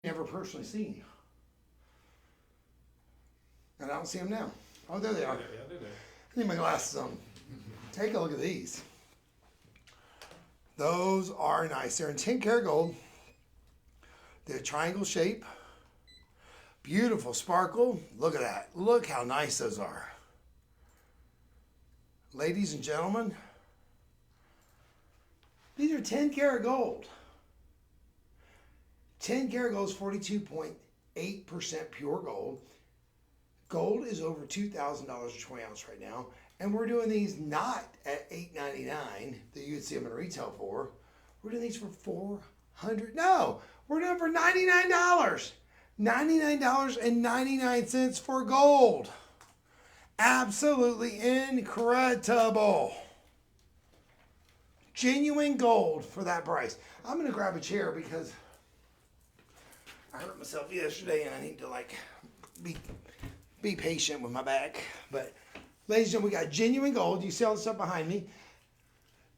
never personally seen. And I don't see them now. Oh, there they are. Yeah, they're there. I need my glasses on. Take a look at these. Those are nice. They're in 10 karat gold. They're triangle shape. Beautiful sparkle. Look at that. Look how nice those are. Ladies and gentlemen, these are 10 karat gold. 10 karat gold is 42.8% pure gold. Gold is over $2,000 a 20 ounce right now. And we're doing these not at $8.99 that you would see them in retail for. We're doing these for $400. No, we're doing for $99. $99.99 for gold. Absolutely incredible. Genuine gold for that price. I'm going to grab a chair because I hurt myself yesterday and I need to be patient with my back. But ladies and gentlemen, we got genuine gold. You see all the stuff behind me.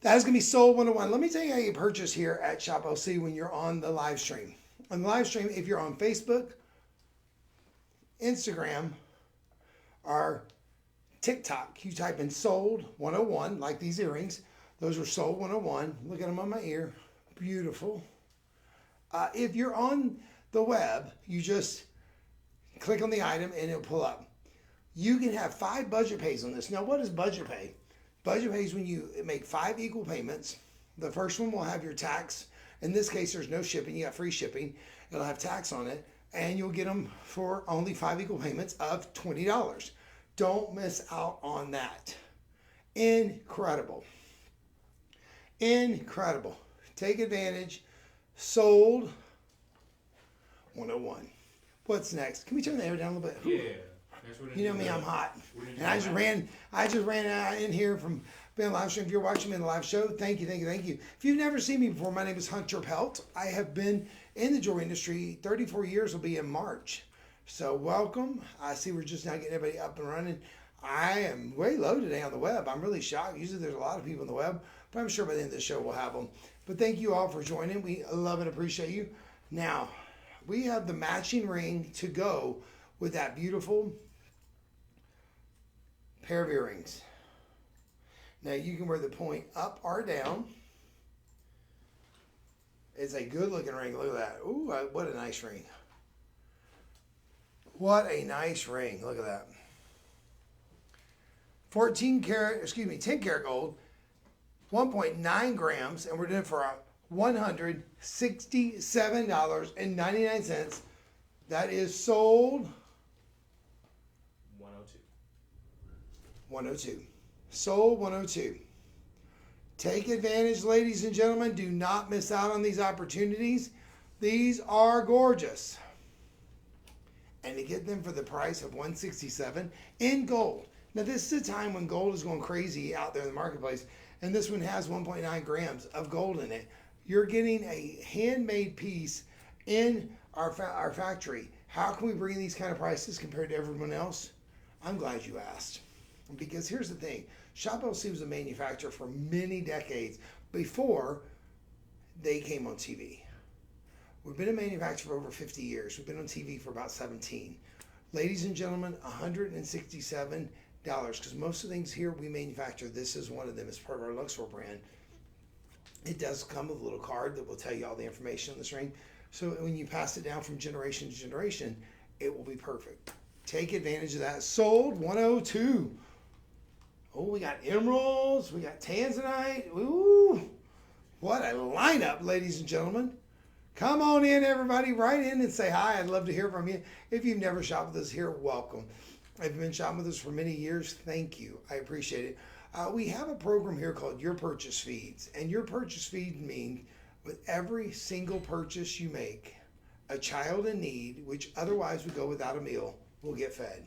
That is going to be sold 101. Let me tell you how you purchase here at Shop LC when you're on the live stream. On the live stream, if you're on Facebook, Instagram, or TikTok, you type in sold 101, like these earrings. Those are sold 101. Look at them on my ear. Beautiful. If you're on the web, you just click on the item and it'll pull up. You can have 5 budget pays on this. Now, what is budget pay? Budget pay is when you make 5 equal payments. The first one will have your tax. In this case, there's no shipping. You got free shipping. It'll have tax on it. And you'll get them for only 5 equal payments of $20. Don't miss out on that. Incredible. Incredible. Take advantage. Sold 101. What's next? Can we turn the air down a little bit? Yeah. You know me, I'm hot. And I just ran in here from being on live stream. If you're watching me in the live show, thank you. If you've never seen me before, my name is Hunter Pelt. I have been in the jewelry industry 34 years, will be in March. So welcome. I see we're just now getting everybody up and running. I am way low today on the web. I'm really shocked. Usually there's a lot of people on the web, but I'm sure by the end of the show we'll have them. But thank you all for joining. We love and appreciate you. Now, we have the matching ring to go with that beautiful pair of earrings. Now you can wear the point up or down. It's a good looking ring. Look at that. Ooh, what a nice ring. What a nice ring. Look at that. 10 karat gold, 1.9 grams, and we're doing it for $167.99. That is sold 102. 102. Sold 102. Take advantage, ladies and gentlemen. Do not miss out on these opportunities. These are gorgeous. And to get them for the price of $167 in gold. Now, this is a time when gold is going crazy out there in the marketplace, and this one has 1.9 grams of gold in it. You're getting a handmade piece in our factory. How can we bring these kind of prices compared to everyone else? I'm glad you asked. Because here's the thing. Shop LC was a manufacturer for many decades before they came on TV. We've been a manufacturer for over 50 years. We've been on TV for about 17. Ladies and gentlemen, $167, because most of the things here we manufacture, this is one of them. It's part of our Luxor brand. It does come with a little card that will tell you all the information on this ring. So when you pass it down from generation to generation, it will be perfect. Take advantage of that. Sold 102. Oh, we got emeralds. We got tanzanite. Ooh, what a lineup, ladies and gentlemen. Come on in, everybody. Write in and say hi. I'd love to hear from you. If you've never shopped with us here, welcome. If you've been shopping with us for many years, thank you. I appreciate it. We have a program here called Your Purchase Feeds. And Your Purchase Feed means with every single purchase you make, a child in need, which otherwise would go without a meal, will get fed.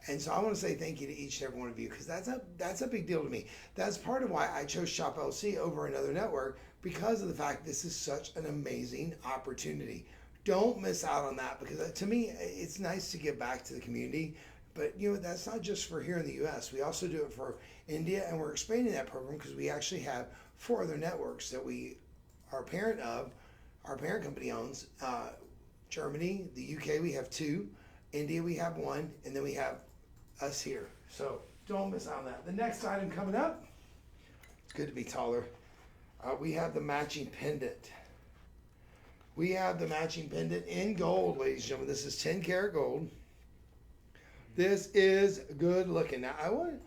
And so I want to say thank you to each and every one of you, because that's a big deal to me. That's part of why I chose Shop LC over another network, because of the fact this is such an amazing opportunity. Don't miss out on that, because to me, it's nice to give back to the community. But you know, that's not just for here in the U.S. We also do it for India, and we're expanding that program because we actually have 4 other networks that we are a parent of, our parent company owns. Germany, the UK, we have 2. India, we have 1. And then we have us here. So don't miss out on that. The next item coming up, it's good to be taller. We have the matching pendant. We have the matching pendant in gold, ladies and gentlemen. This is 10 karat gold. This is good looking. Now, I want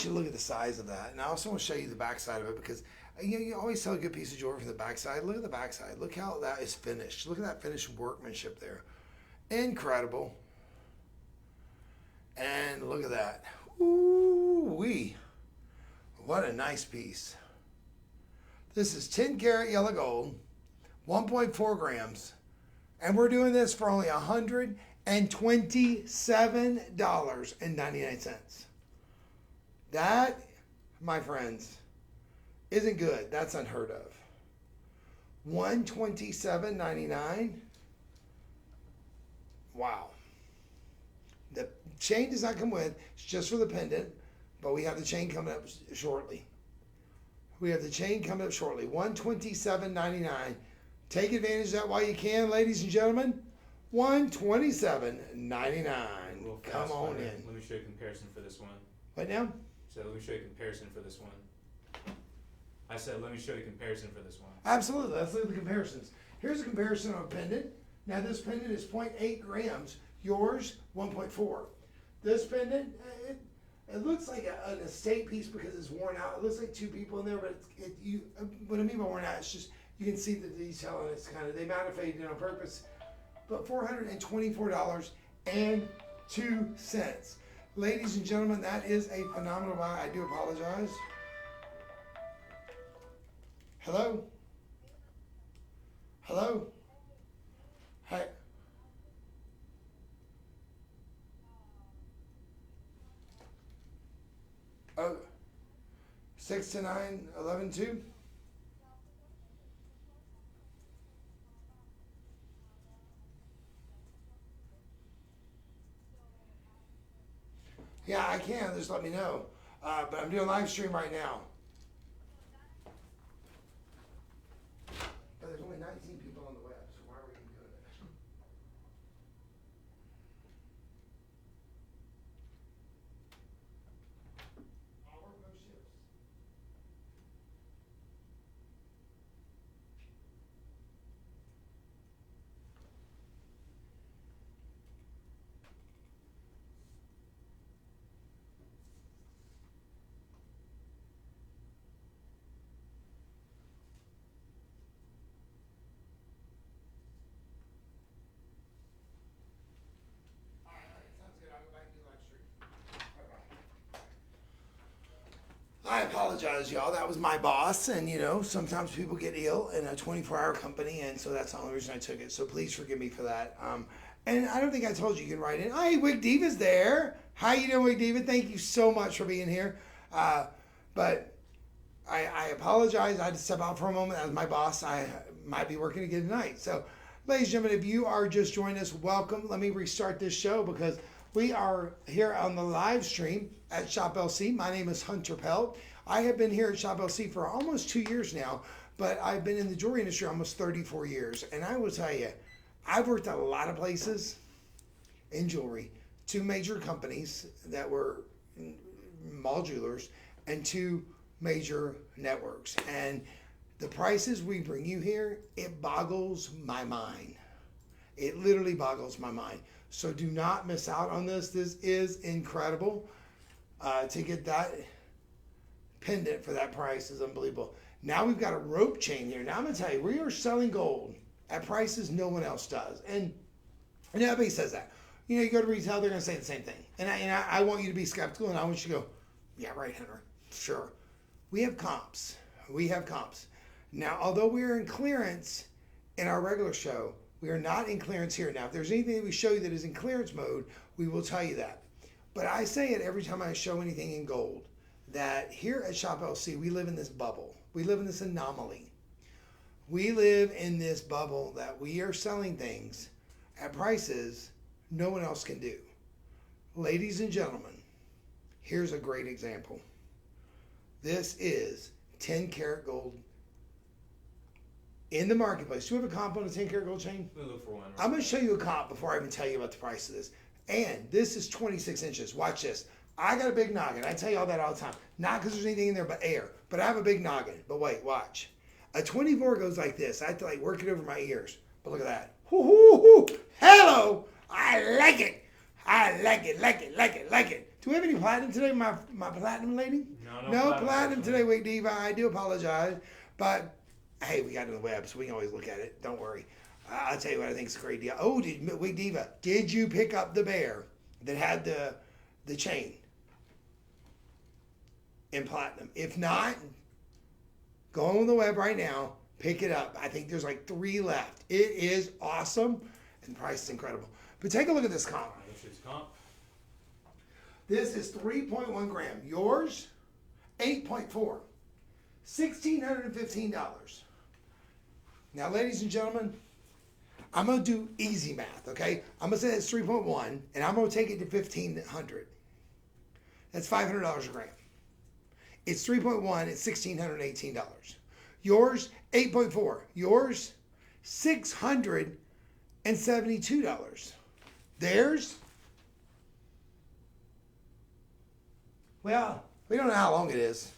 you to look at the size of that. And I also want to show you the backside of it because you always tell a good piece of jewelry from the backside. Look at the backside. Look how that is finished. Look at that finished workmanship there. Incredible. And look at that. Ooh-wee. What a nice piece. This is 10 karat yellow gold, 1.4 grams. And we're doing this for only $127.99. That, my friends, isn't good. That's unheard of. $127.99. Wow. The chain does not come with. It's just for the pendant, but we have the chain coming up shortly. We have the chain coming up shortly. $127.99. Take advantage of that while you can, ladies and gentlemen. $127.99. Come on in. Let me show you a comparison for this one. What now? So let me show you a comparison for this one. I said let me show you a comparison for this one. Absolutely. Let's look at the comparisons. Here's a comparison of a pendant. Now this pendant is 0.8 grams. Yours, 1.4. This pendant, it looks like an estate piece because it's worn out. It looks like 2 people in there, but what I mean by worn out, it's just, you can see the detail and it's kind of, they might have faded it on purpose. But $424.02. Ladies and gentlemen, that is a phenomenal buy. I do apologize. Hello? Hello? Hi. Oh, 6 to 9, 11 2. Yeah, I can. Just let me know. But I'm doing a live stream right now. But there's only 19 people on the web, so why are we even doing it? I'll work those shifts. I apologize, y'all. That was my boss, and sometimes people get ill in a 24-hour company, and so that's the only reason I took it. So please forgive me for that. And I don't think I told you can write in. Hey, Wig Diva's there. How you doing, Wig Diva? Thank you so much for being here. But I apologize. I had to step out for a moment. That was my boss. I might be working again tonight. So, ladies and gentlemen, if you are just joining us, welcome. Let me restart this show because we are here on the live stream at Shop LC. My name is Hunter Pelt. I have been here at Shop LC for almost 2 years now, but I've been in the jewelry industry almost 34 years. And I will tell you, I've worked at a lot of places in jewelry. 2 major companies that were mall jewelers and 2 major networks. And the prices we bring you here, it boggles my mind. It literally boggles my mind. So do not miss out on this. This is incredible. To get that pendant for that price is unbelievable. Now we've got a rope chain here. Now I'm going to tell you, we are selling gold at prices no one else does. And everybody says that. You go to retail, they're going to say the same thing. And I want you to be skeptical, and I want you to go, yeah, right, Hunter. Sure. We have comps. Now, although we are in clearance in our regular show, we are not in clearance here. Now, if there's anything that we show you that is in clearance mode, we will tell you that. But I say it every time I show anything in gold, that here at Shop LC, we live in this bubble. We live in this anomaly. We live in this bubble that we are selling things at prices no one else can do. Ladies and gentlemen, here's a great example. This is 10 karat gold in the marketplace. Do you have a comp on a 10 karat gold chain? Let me look for one. I'm going to show you a comp before I even tell you about the price of this. And this is 26 inches. Watch this. I got a big noggin. I tell you all that all the time. Not because there's anything in there but air. But I have a big noggin. But wait, watch. A 24 goes like this. I have to like work it over my ears. But look at that. Hoo-hoo-hoo. Hello. I like it. I like it, like it, like it, like it. Do we have any platinum today, my platinum lady? No platinum today, Wig Diva. I do apologize. But, hey, we got it on the web, so we can always look at it. Don't worry. I'll tell you what I think is a great deal. Oh, Wig Diva, did you pick up the bear that had the chain in platinum? If not, go on the web right now. Pick it up. I think there's like 3 left. It is awesome, and the price is incredible. But take a look at this comp. This is 3.1 gram. Yours, 8.4. $1,615. Now, ladies and gentlemen, I'm going to do easy math, okay? I'm going to say it's 3.1, and I'm going to take it to 1,500. That's $500 a gram. It's 3.1, it's $1,618. Yours, 8.4. Yours, $672. Theirs, well, we don't know how long it is.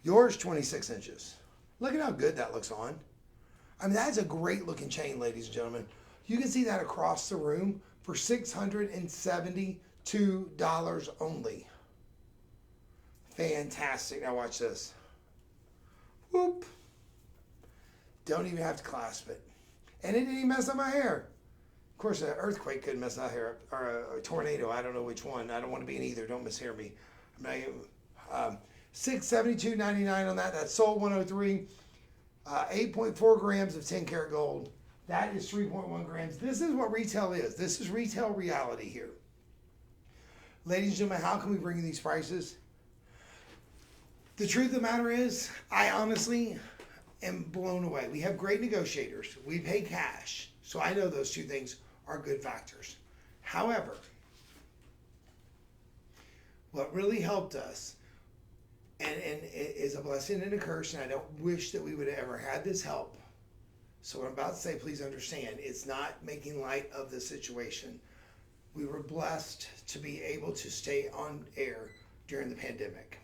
Yours, 26 inches. Look at how good that looks on. I mean, that's a great looking chain, ladies and gentlemen. You can see that across the room for $672 only. Fantastic. Now watch this. Whoop. Don't even have to clasp it. And it didn't even mess up my hair. Of course, an earthquake could mess my hair up, or a tornado. I don't know which one. I don't want to be in either. Don't mishear me. $672.99 on that. That's sold 103. 8.4 grams of 10 karat gold. That is 3.1 grams. This is what retail is. This is retail reality here. Ladies and gentlemen, how can we bring you these prices? The truth of the matter is, I honestly am blown away. We have great negotiators. We pay cash. So I know those 2 things are good factors. However, what really helped us, and it is a blessing and a curse, and I don't wish that we would have ever had this help. So what I'm about to say, please understand, it's not making light of the situation. We were blessed to be able to stay on air during the pandemic.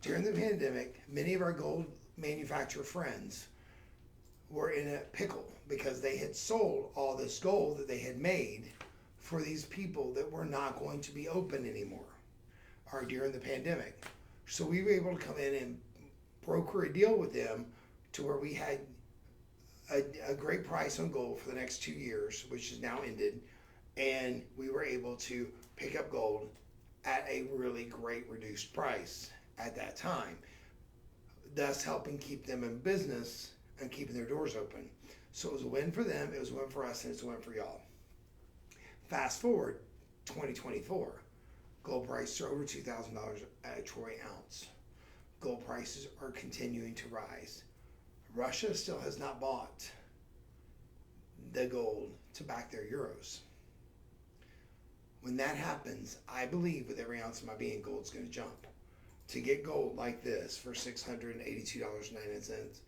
During the pandemic, many of our gold manufacturer friends were in a pickle because they had sold all this gold that they had made for these people that were not going to be open anymore, or during the pandemic. So we were able to come in and broker a deal with them to where we had a great price on gold for the next 2 years, which is now ended, and we were able to pick up gold at a really great reduced price at that time, thus helping keep them in business and keeping their doors open. So it was a win for them, it was a win for us, and it's a win for y'all. Fast forward 2024, gold prices are over $2,000 at a troy ounce. Gold prices are continuing to rise. Russia still has not bought the gold to back their euros. When that happens, I believe with every ounce of my being, gold's going to jump. To get gold like this for $682.99,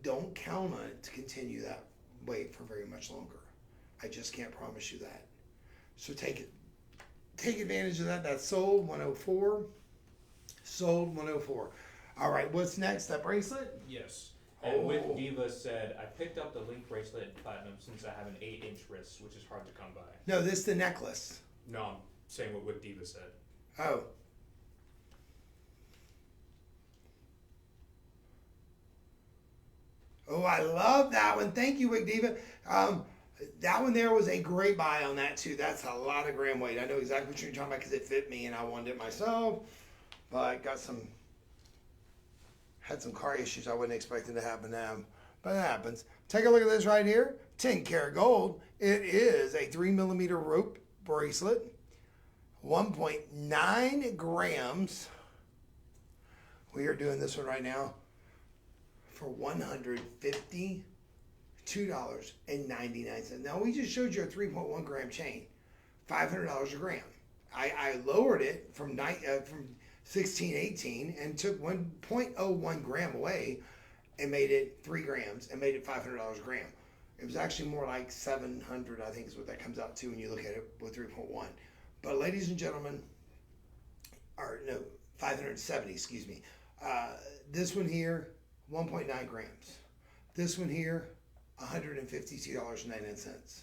don't count on it to continue that way for very much longer. I just can't promise you that. So take advantage of that. That's sold 104. Sold 104. All right, what's next? That bracelet? Yes. And With Diva said, I picked up the link bracelet in platinum since I have an 8-inch wrist, which is hard to come by. No, this is the necklace. No, I'm saying what With Diva said. Oh. Oh, I love that one. Thank you, Wig Diva. That one there was a great buy on that too. That's a lot of gram weight. I know exactly what you're talking about because it fit me and I wanted it myself. But had some car issues I wasn't expecting to happen now. But it happens. Take a look at this right here. 10 karat gold. It is a 3mm rope bracelet. 1.9 grams. We are doing this one right now for $152.99. Now we just showed you a 3.1 gram chain, $500 a gram. I lowered it from 1618 and took 1.01 gram away, and made it 3 grams and made it $500 a gram. It was actually more like 700, I think is what that comes out to when you look at it with 3.1. But ladies and gentlemen, or no, 570, excuse me. This one here, 1.9 grams. This one here, $152.99.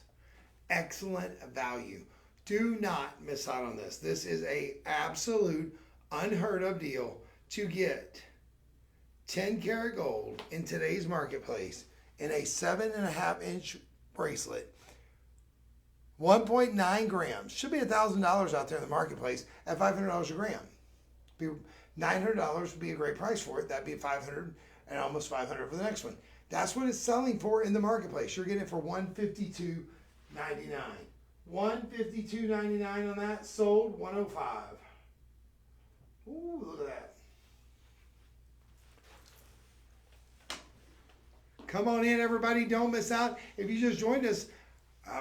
Excellent value. Do not miss out on this. This is a absolute unheard of deal to get 10 karat gold in today's marketplace in a 7.5 inch bracelet. 1.9 grams. Should be $1,000 out there in the marketplace at $500 a gram. $900 would be a great price for it. That'd be $500 and almost $500 for the next one. That's what it's selling for in the marketplace. You're getting it for $152.99. $152.99 on that. Sold $105. Ooh, look at that. Come on in, everybody. Don't miss out. If you just joined us,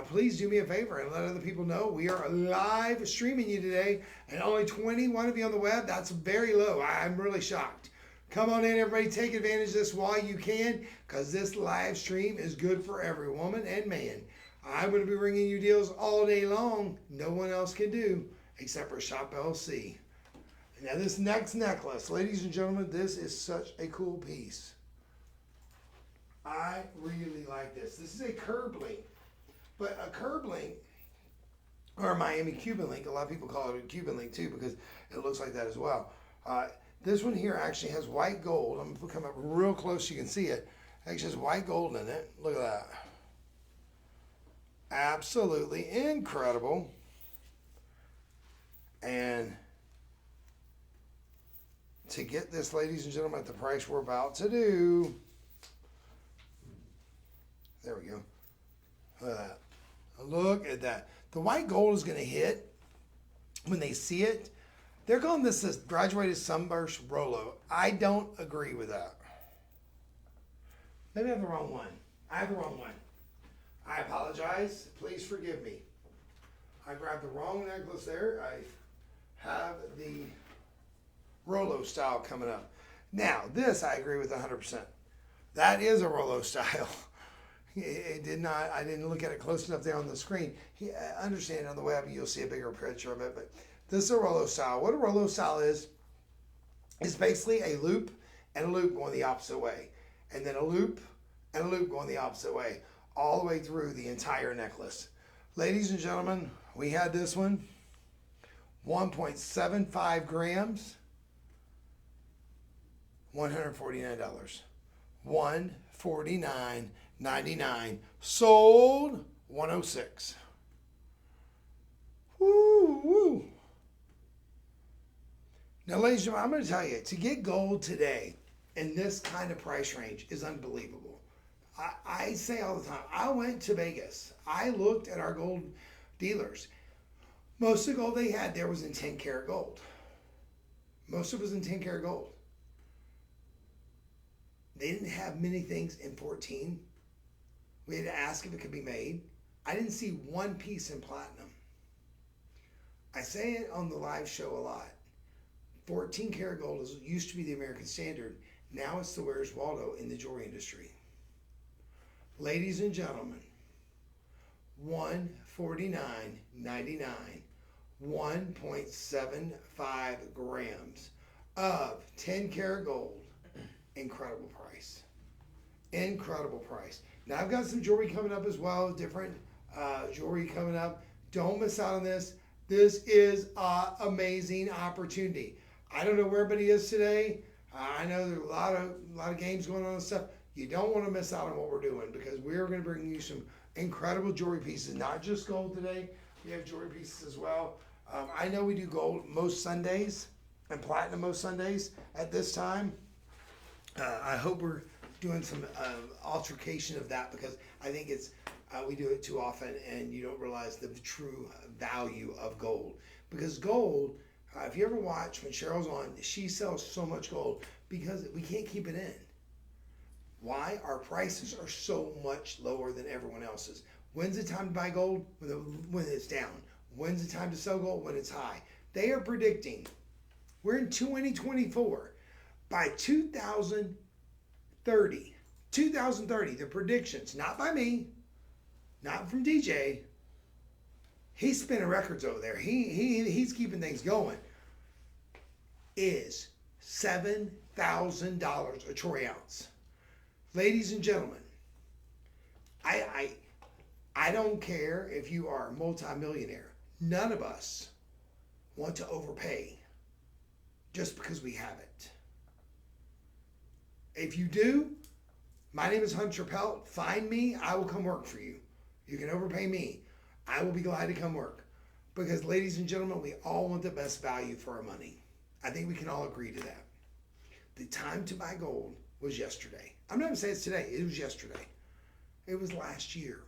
please do me a favor and let other people know we are live streaming you today, and only 21 of you on the web. That's very low. I'm really shocked. Come on in, everybody. Take advantage of this while you can, because this live stream is good for every woman and man. I'm going to be bringing you deals all day long. No one else can do except for Shop LC. Now this next necklace, ladies and gentlemen, this is such a cool piece. I really like this. This is a curb link. But a curb link, or a Miami Cuban link, a lot of people call it a Cuban link too because it looks like that as well. This one here actually has white gold. I'm going to come up real close so you can see it. It actually has white gold in it. Look at that. Absolutely incredible. And to get this, ladies and gentlemen, at the price we're about to do, there we go. Look at that. Look at that. The white gold is going to hit when they see it. They're calling this graduated sunburst Rolo. I don't agree with that. Maybe I have the wrong one. I have the wrong one. I apologize. Please forgive me. I grabbed the wrong necklace there. I have the Rolo style coming up. Now, this I agree with 100%. That is a Rolo style. It did not. I didn't look at it close enough there on the screen. Understand on the web, you'll see a bigger picture of it. But this is a Rolo style. What a Rolo style is basically a loop and a loop going the opposite way, and then a loop and a loop going the opposite way, all the way through the entire necklace. Ladies and gentlemen, we had this one, 1.75 grams, $149. $149.99. Sold $106. Woo, woo. Now, ladies and gentlemen, I'm going to tell you, to get gold today in this kind of price range is unbelievable. I say all the time, I went to Vegas. I looked at our gold dealers. Most of the gold they had there was in 10 karat gold. Most of it was in 10 karat gold. They didn't have many things in 14. We had to ask if it could be made. I didn't see one piece in platinum. I say it on the live show a lot. 14 karat gold used to be the American standard. Now it's the Where's Waldo in the jewelry industry. Ladies and gentlemen, $149.99, 1.75 grams of 10 karat gold. Incredible price. Incredible price. Now I've got some jewelry coming up as well, different jewelry coming up. Don't miss out on this. This is an amazing opportunity. I don't know where everybody is today. I know there's a lot of games going on and stuff. You don't want to miss out on what we're doing because we're going to bring you some incredible jewelry pieces, not just gold today. We have jewelry pieces as well. I know we do gold most Sundays and platinum most Sundays at this time. I hope we're doing some altercation of that because I think it's we do it too often and you don't realize the true value of gold. Because gold, if you ever watch when Cheryl's on, she sells so much gold because we can't keep it in. Why? Our prices are so much lower than everyone else's. When's the time to buy gold? When it's down. When's the time to sell gold? When it's high. They are predicting, we're in 2024. By 2030, 2030, the predictions, not by me, not from DJ. He's spinning records over there. He's keeping things going. Is $7,000 a troy ounce. Ladies and gentlemen, I don't care if you are a multimillionaire. None of us want to overpay just because we have it. If you do, my name is Hunter Pelt. Find me. I will come work for you. You can overpay me. I will be glad to come work. Because, ladies and gentlemen, we all want the best value for our money. I think we can all agree to that. The time to buy gold was yesterday. I'm not going to say it's today. It was yesterday. It was last year.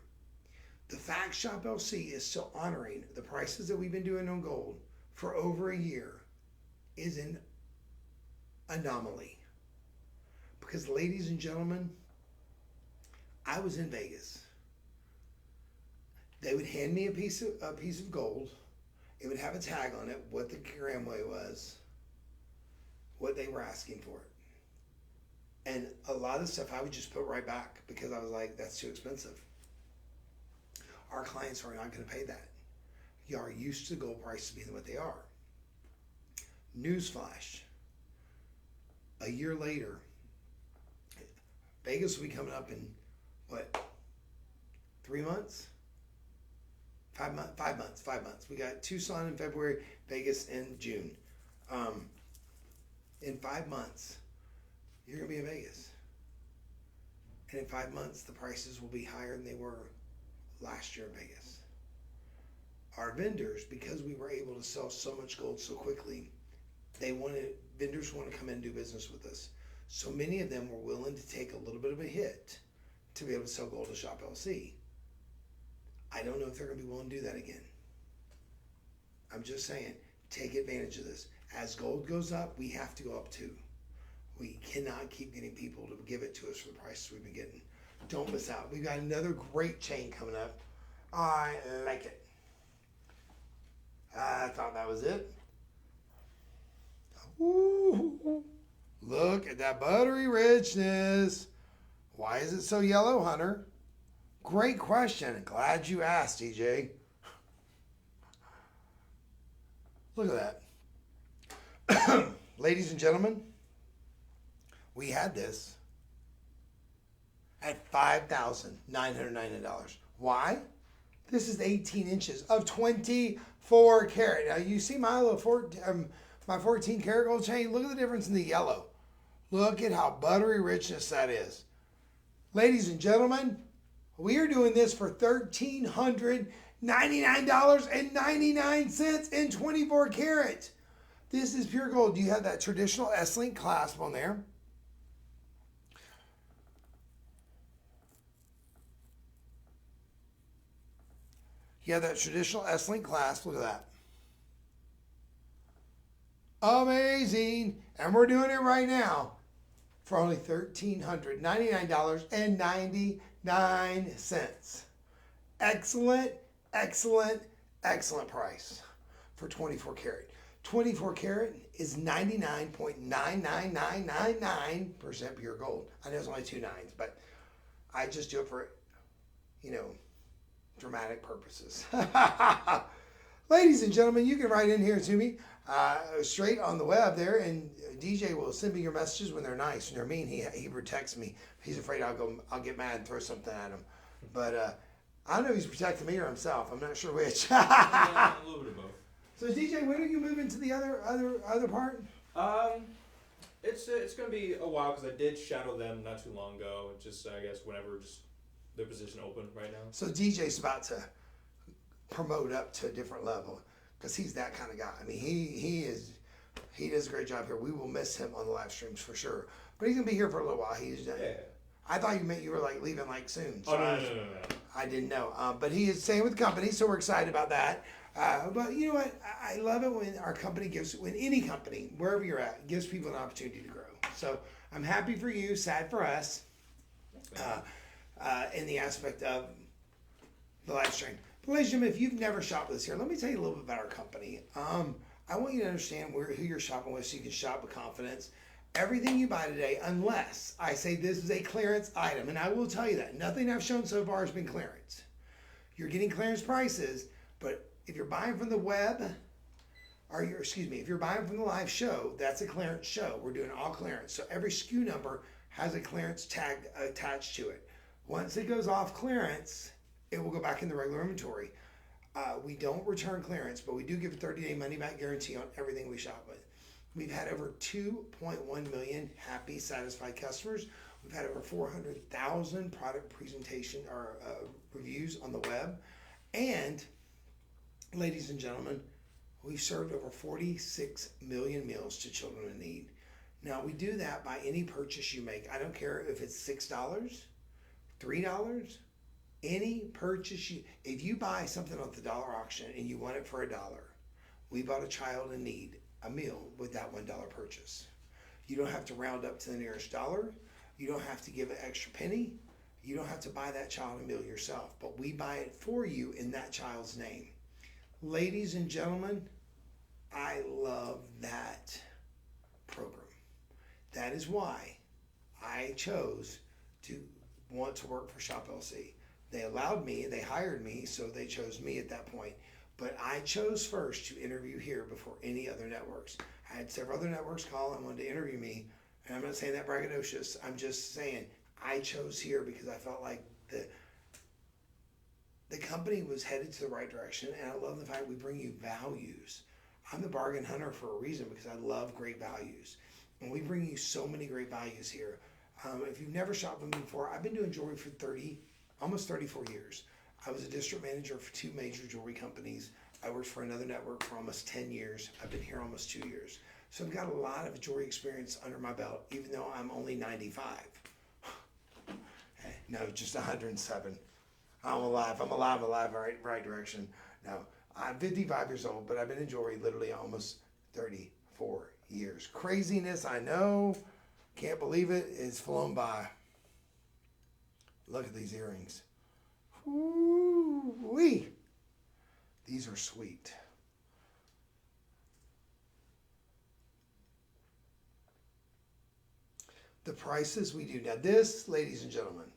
The Fact Shop LC is still honoring the prices that we've been doing on gold for over a year is an anomaly. Because, ladies and gentlemen, I was in Vegas. They would hand me a piece of gold. It would have a tag on it, what the gram weight was, what they were asking for it. And a lot of stuff I would just put right back because I was like, that's too expensive. Our clients are not going to pay that. You are used to gold prices being what they are. Newsflash. A year later, Vegas will be coming up in, what, 3 months? 5 months. 5 months. We got Tucson in February, Vegas in June. In 5 months, you're going to be in Vegas. And in 5 months, the prices will be higher than they were last year in Vegas. Our vendors, because we were able to sell so much gold so quickly, vendors want to come in and do business with us. So many of them were willing to take a little bit of a hit to be able to sell gold to Shop LC. I don't know if they're going to be willing to do that again. I'm just saying, take advantage of this. As gold goes up, we have to go up too. We cannot keep getting people to give it to us for the prices we've been getting. Don't miss out. We've got another great chain coming up. I like it. I thought that was it. Ooh, look at that buttery richness. Why is it so yellow, Hunter? Great question. Glad you asked, DJ. Look at that. Ladies and gentlemen, we had this at $5,990. Why? This is 18 inches of 24 karat. Now you see my little my 14 karat gold chain. Look at the difference in the yellow. Look at how buttery richness that is. Ladies and gentlemen, we are doing this for $1,399.99 in 24 karat. This is pure gold. You have that traditional S-link clasp on there. You have that traditional S-link clasp. Look at that. Amazing. And we're doing it right now for only $1,399.99. Excellent, excellent, excellent price for 24 karat. 24 karat is 99.99999% pure gold. I know it's only 2 nines, but I just do it for, dramatic purposes. Ladies and gentlemen, you can write in here to me straight on the web there, and DJ will send me your messages when they're nice. When they're mean, he protects me. He's afraid I'll get mad and throw something at him. But I don't know if he's protecting me or himself. I'm not sure which. Yeah, a little bit of both. So DJ, when are you moving to the other part? It's gonna be a while because I did shadow them not too long ago. Just I guess whenever their position open right now. So DJ's about to promote up to a different level because he's that kind of guy. I mean, he does a great job here. We will miss him on the live streams for sure. But he's gonna be here for a little while. Yeah. I thought you meant you were like leaving like soon. So No. I didn't know. But he is staying with the company, so we're excited about that. But you know what? I love it when our company when any company, wherever you're at, gives people an opportunity to grow. So I'm happy for you, sad for us, in the aspect of the live stream. But ladies and gentlemen, if you've never shopped with us here, let me tell you a little bit about our company. I want you to understand who you're shopping with so you can shop with confidence. Everything you buy today, unless I say this is a clearance item, and I will tell you that nothing I've shown so far has been clearance. You're getting clearance prices, but if you're buying from the web, if you're buying from the live show, that's a clearance show. We're doing all clearance. So every SKU number has a clearance tag attached to it. Once it goes off clearance, it will go back in the regular inventory. We don't return clearance, but we do give a 30-day money-back guarantee on everything we shop with. We've had over 2.1 million happy, satisfied customers. We've had over 400,000 product presentation or reviews on the web. And, ladies and gentlemen, we've served over 46 million meals to children in need. Now, we do that by any purchase you make. I don't care if it's $6, $3, any purchase if you buy something off the dollar auction and you want it for $1, we bought a child in need a meal with that $1 purchase. You don't have to round up to the nearest dollar. You don't have to give an extra penny. You don't have to buy that child a meal yourself, but we buy it for you in that child's name. Ladies and gentlemen, I love that program. That is why I chose to want to work for Shop LC. They allowed me, they hired me, so they chose me at that point. But I chose first to interview here before any other networks. I had several other networks call and wanted to interview me, and I'm not saying that braggadocious. I'm just saying I chose here because I felt like the company was headed to the right direction, and I love the fact we bring you values. I'm the bargain hunter for a reason because I love great values. And we bring you so many great values here. If you've never shopped with me before, I've been doing jewelry for almost 34 years. I was a district manager for 2 major jewelry companies. I worked for another network for almost 10 years. I've been here almost 2 years. So I've got a lot of jewelry experience under my belt, even though I'm only 95. No, just 107. I'm alive, right direction. No, I'm 55 years old, but I've been in jewelry literally almost 34 years. Craziness, I know. Can't believe it. It's flown by. Look at these earrings. Ooh-wee. These are sweet. The prices we do. Now this, ladies and gentlemen,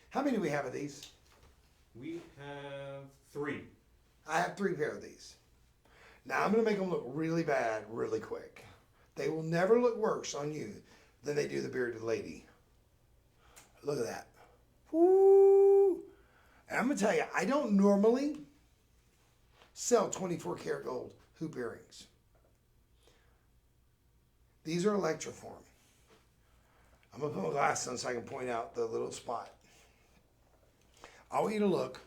how many do we have of these? We have 3. I have 3 pair of these. Now I'm going to make them look really bad really quick. They will never look worse on you than they do the bearded lady. Look at that. Woo! And I'm going to tell you, I don't normally sell 24 karat gold hoop earrings. These are electroform. I'm going to put my glasses on so I can point out the little spot. I want you to look.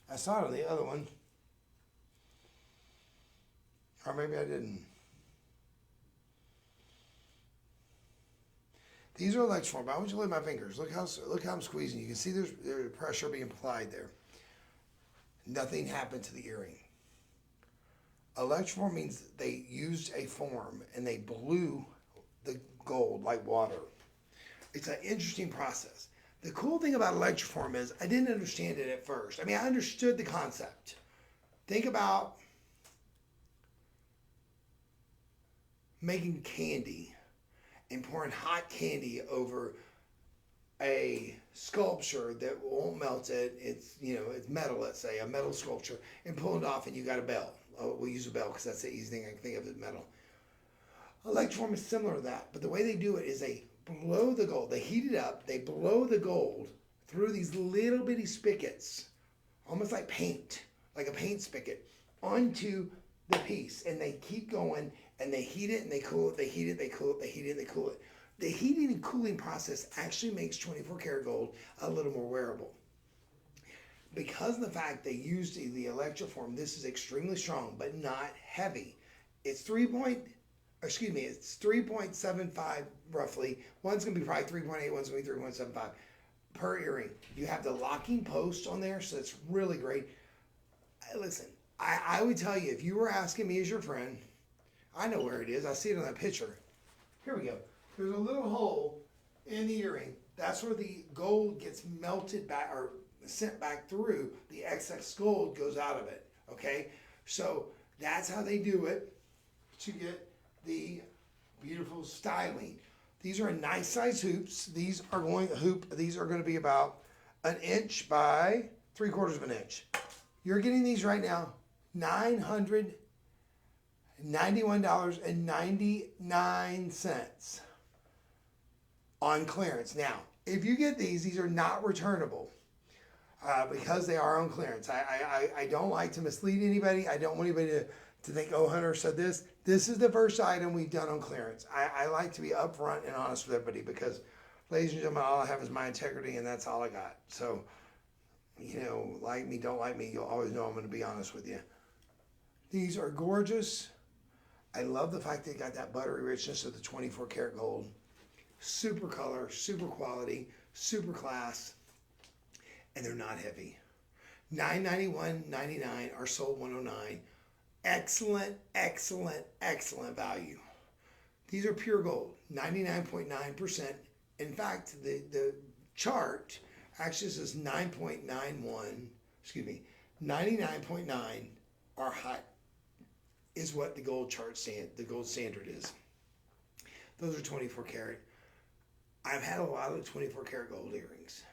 I saw it on the other one. Or maybe I didn't. These are electroform, but I want you to look at my fingers. Look how I'm squeezing. You can see there's pressure being applied there. Nothing happened to the earring. Electroform means they used a form and they blew the gold like water. It's an interesting process. The cool thing about electroform is I didn't understand it at first. I mean, I understood the concept. Think about making candy and pouring hot candy over a sculpture that won't melt it. It's metal, let's say, a metal sculpture, and pull it off and you got a bell. We'll use a bell because that's the easy thing I can think of is metal. Electroform is similar to that, but the way they do it is they blow the gold. They heat it up. They blow the gold through these little bitty spigots, almost like paint, like a paint spigot, onto the piece. And they keep going, and they heat it, and they cool it. They heat it, they cool it, they heat it, and they cool it. The heating and cooling process actually makes 24 karat gold a little more wearable. Because of the fact they used the electroform, this is extremely strong, but not heavy. It's 3.75 roughly. One's going to be probably 3.8, one's going to be 3.75 per earring. You have the locking post on there, so it's really great. Listen, I would tell you, if you were asking me as your friend, I know where it is. I see it on that picture. Here we go. There's a little hole in the earring. That's where the gold gets melted back or sent back through. The excess gold goes out of it, Okay, so that's how they do it to get the beautiful styling. These are nice size hoops. These are going to be about an inch by 3/4 of an inch. You're getting these right now, $991.99 on clearance. Now, if you get these are not returnable because they are on clearance. I don't like to mislead anybody. I don't want anybody to think, oh, Hunter said this. This is the first item we've done on clearance. I like to be upfront and honest with everybody because, ladies and gentlemen, all I have is my integrity, and that's all I got. So, like me, don't like me, you'll always know I'm going to be honest with you. These are gorgeous. I love the fact they got that buttery richness of the 24 karat gold. Super color, super quality, super class, and they're not heavy. $991.99 are sold $109. Excellent, excellent, excellent value. These are pure gold, 99.9%. In fact, the chart actually says 99.9 are hot, is what the gold standard is. Those are 24 karat. I've had a lot of 24 karat gold earrings.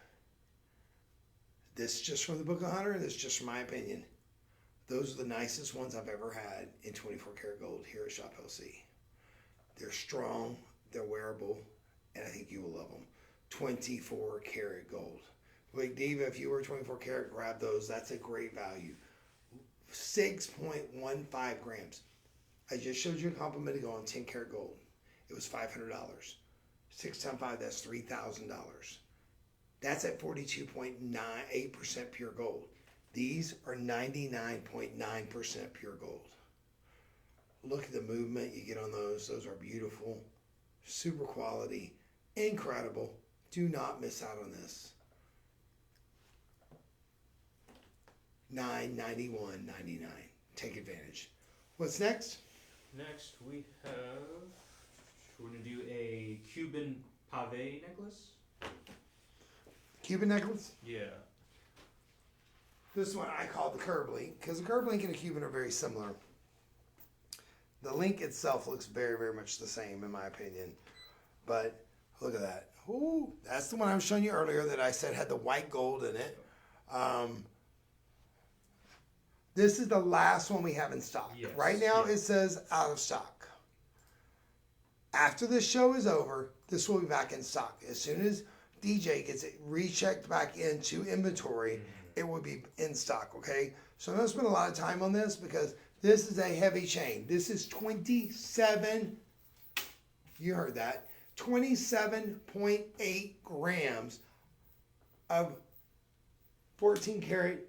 This is just from the Book of Hunter. This is just from my opinion. Those are the nicest ones I've ever had in 24 karat gold here at Shop LC. They're strong, they're wearable, and I think you will love them. 24 karat gold. Like Diva, if you were 24 karat, grab those. That's a great value. 6.15 grams. I just showed you a compliment ago on 10 karat gold. It was $500. 6 times 5, that's $3,000. That's at 42.98% pure gold. These are 99.9% pure gold. Look at the movement you get on those. Those are beautiful, super quality, incredible. Do not miss out on this. $991.99. Take advantage. What's next? Next we're going to do a Cuban pave necklace. Cuban necklace? Yeah. This one I call the curb link because the curb link and a Cuban are very similar. The link itself looks very, very much the same in my opinion. But look at that. Ooh, that's the one I was showing you earlier that I said had the white gold in it. This is the last one we have in stock. Yes, right now it says out of stock. After this show is over, this will be back in stock. As soon as DJ gets it rechecked back into inventory, it will be in stock, okay? So I'm going to spend a lot of time on this because this is a heavy chain. This is 27, you heard that, 27.8 grams of 14 karat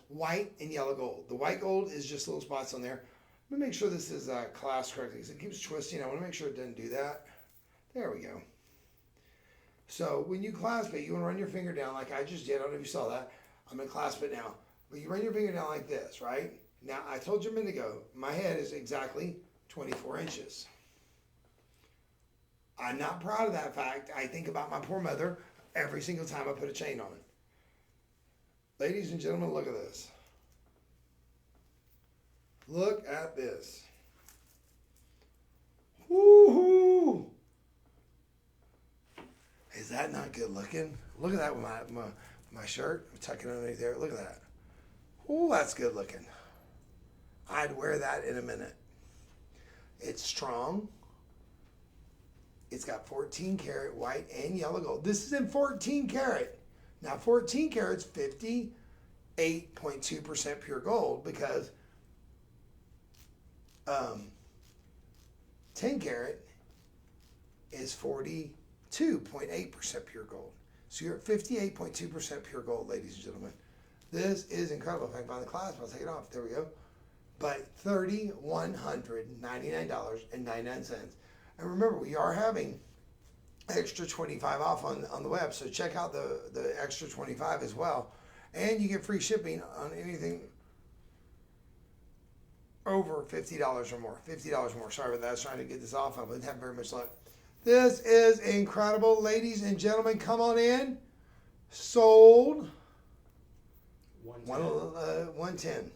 white and yellow gold. The white gold is just little spots on there. Let me make sure this is clasped correctly because it keeps twisting. I want to make sure it doesn't do that. There we go. So when you clasp it, you want to run your finger down like I just did. I don't know if you saw that. I'm going to clasp it now. But you run your finger down like this, right? Now, I told you a minute ago, my head is exactly 24 inches. I'm not proud of that fact. I think about my poor mother every single time I put a chain on it. Ladies and gentlemen, look at this. Look at this. Woo-hoo! Is that not good looking? Look at that with my shirt. I'm tucking it underneath there. Look at that. Ooh, that's good looking. I'd wear that in a minute. It's strong. It's got 14 karat white and yellow gold. This is in 14 karat. Now 14 karat's 58.2% pure gold because 10 karat is 42.8% pure gold. So you're at 58.2% pure gold, ladies and gentlemen. This is incredible. If I can find the clasp, I'll take it off. There we go. But $3,199.99. And remember, we are having extra 25 off on the web. So check out the extra 25 as well. And you get free shipping on anything over $50 or more. $50 more. Sorry about that. I was trying to get this off. I didn't have very much luck. This is incredible. Ladies and gentlemen, come on in. Sold 110.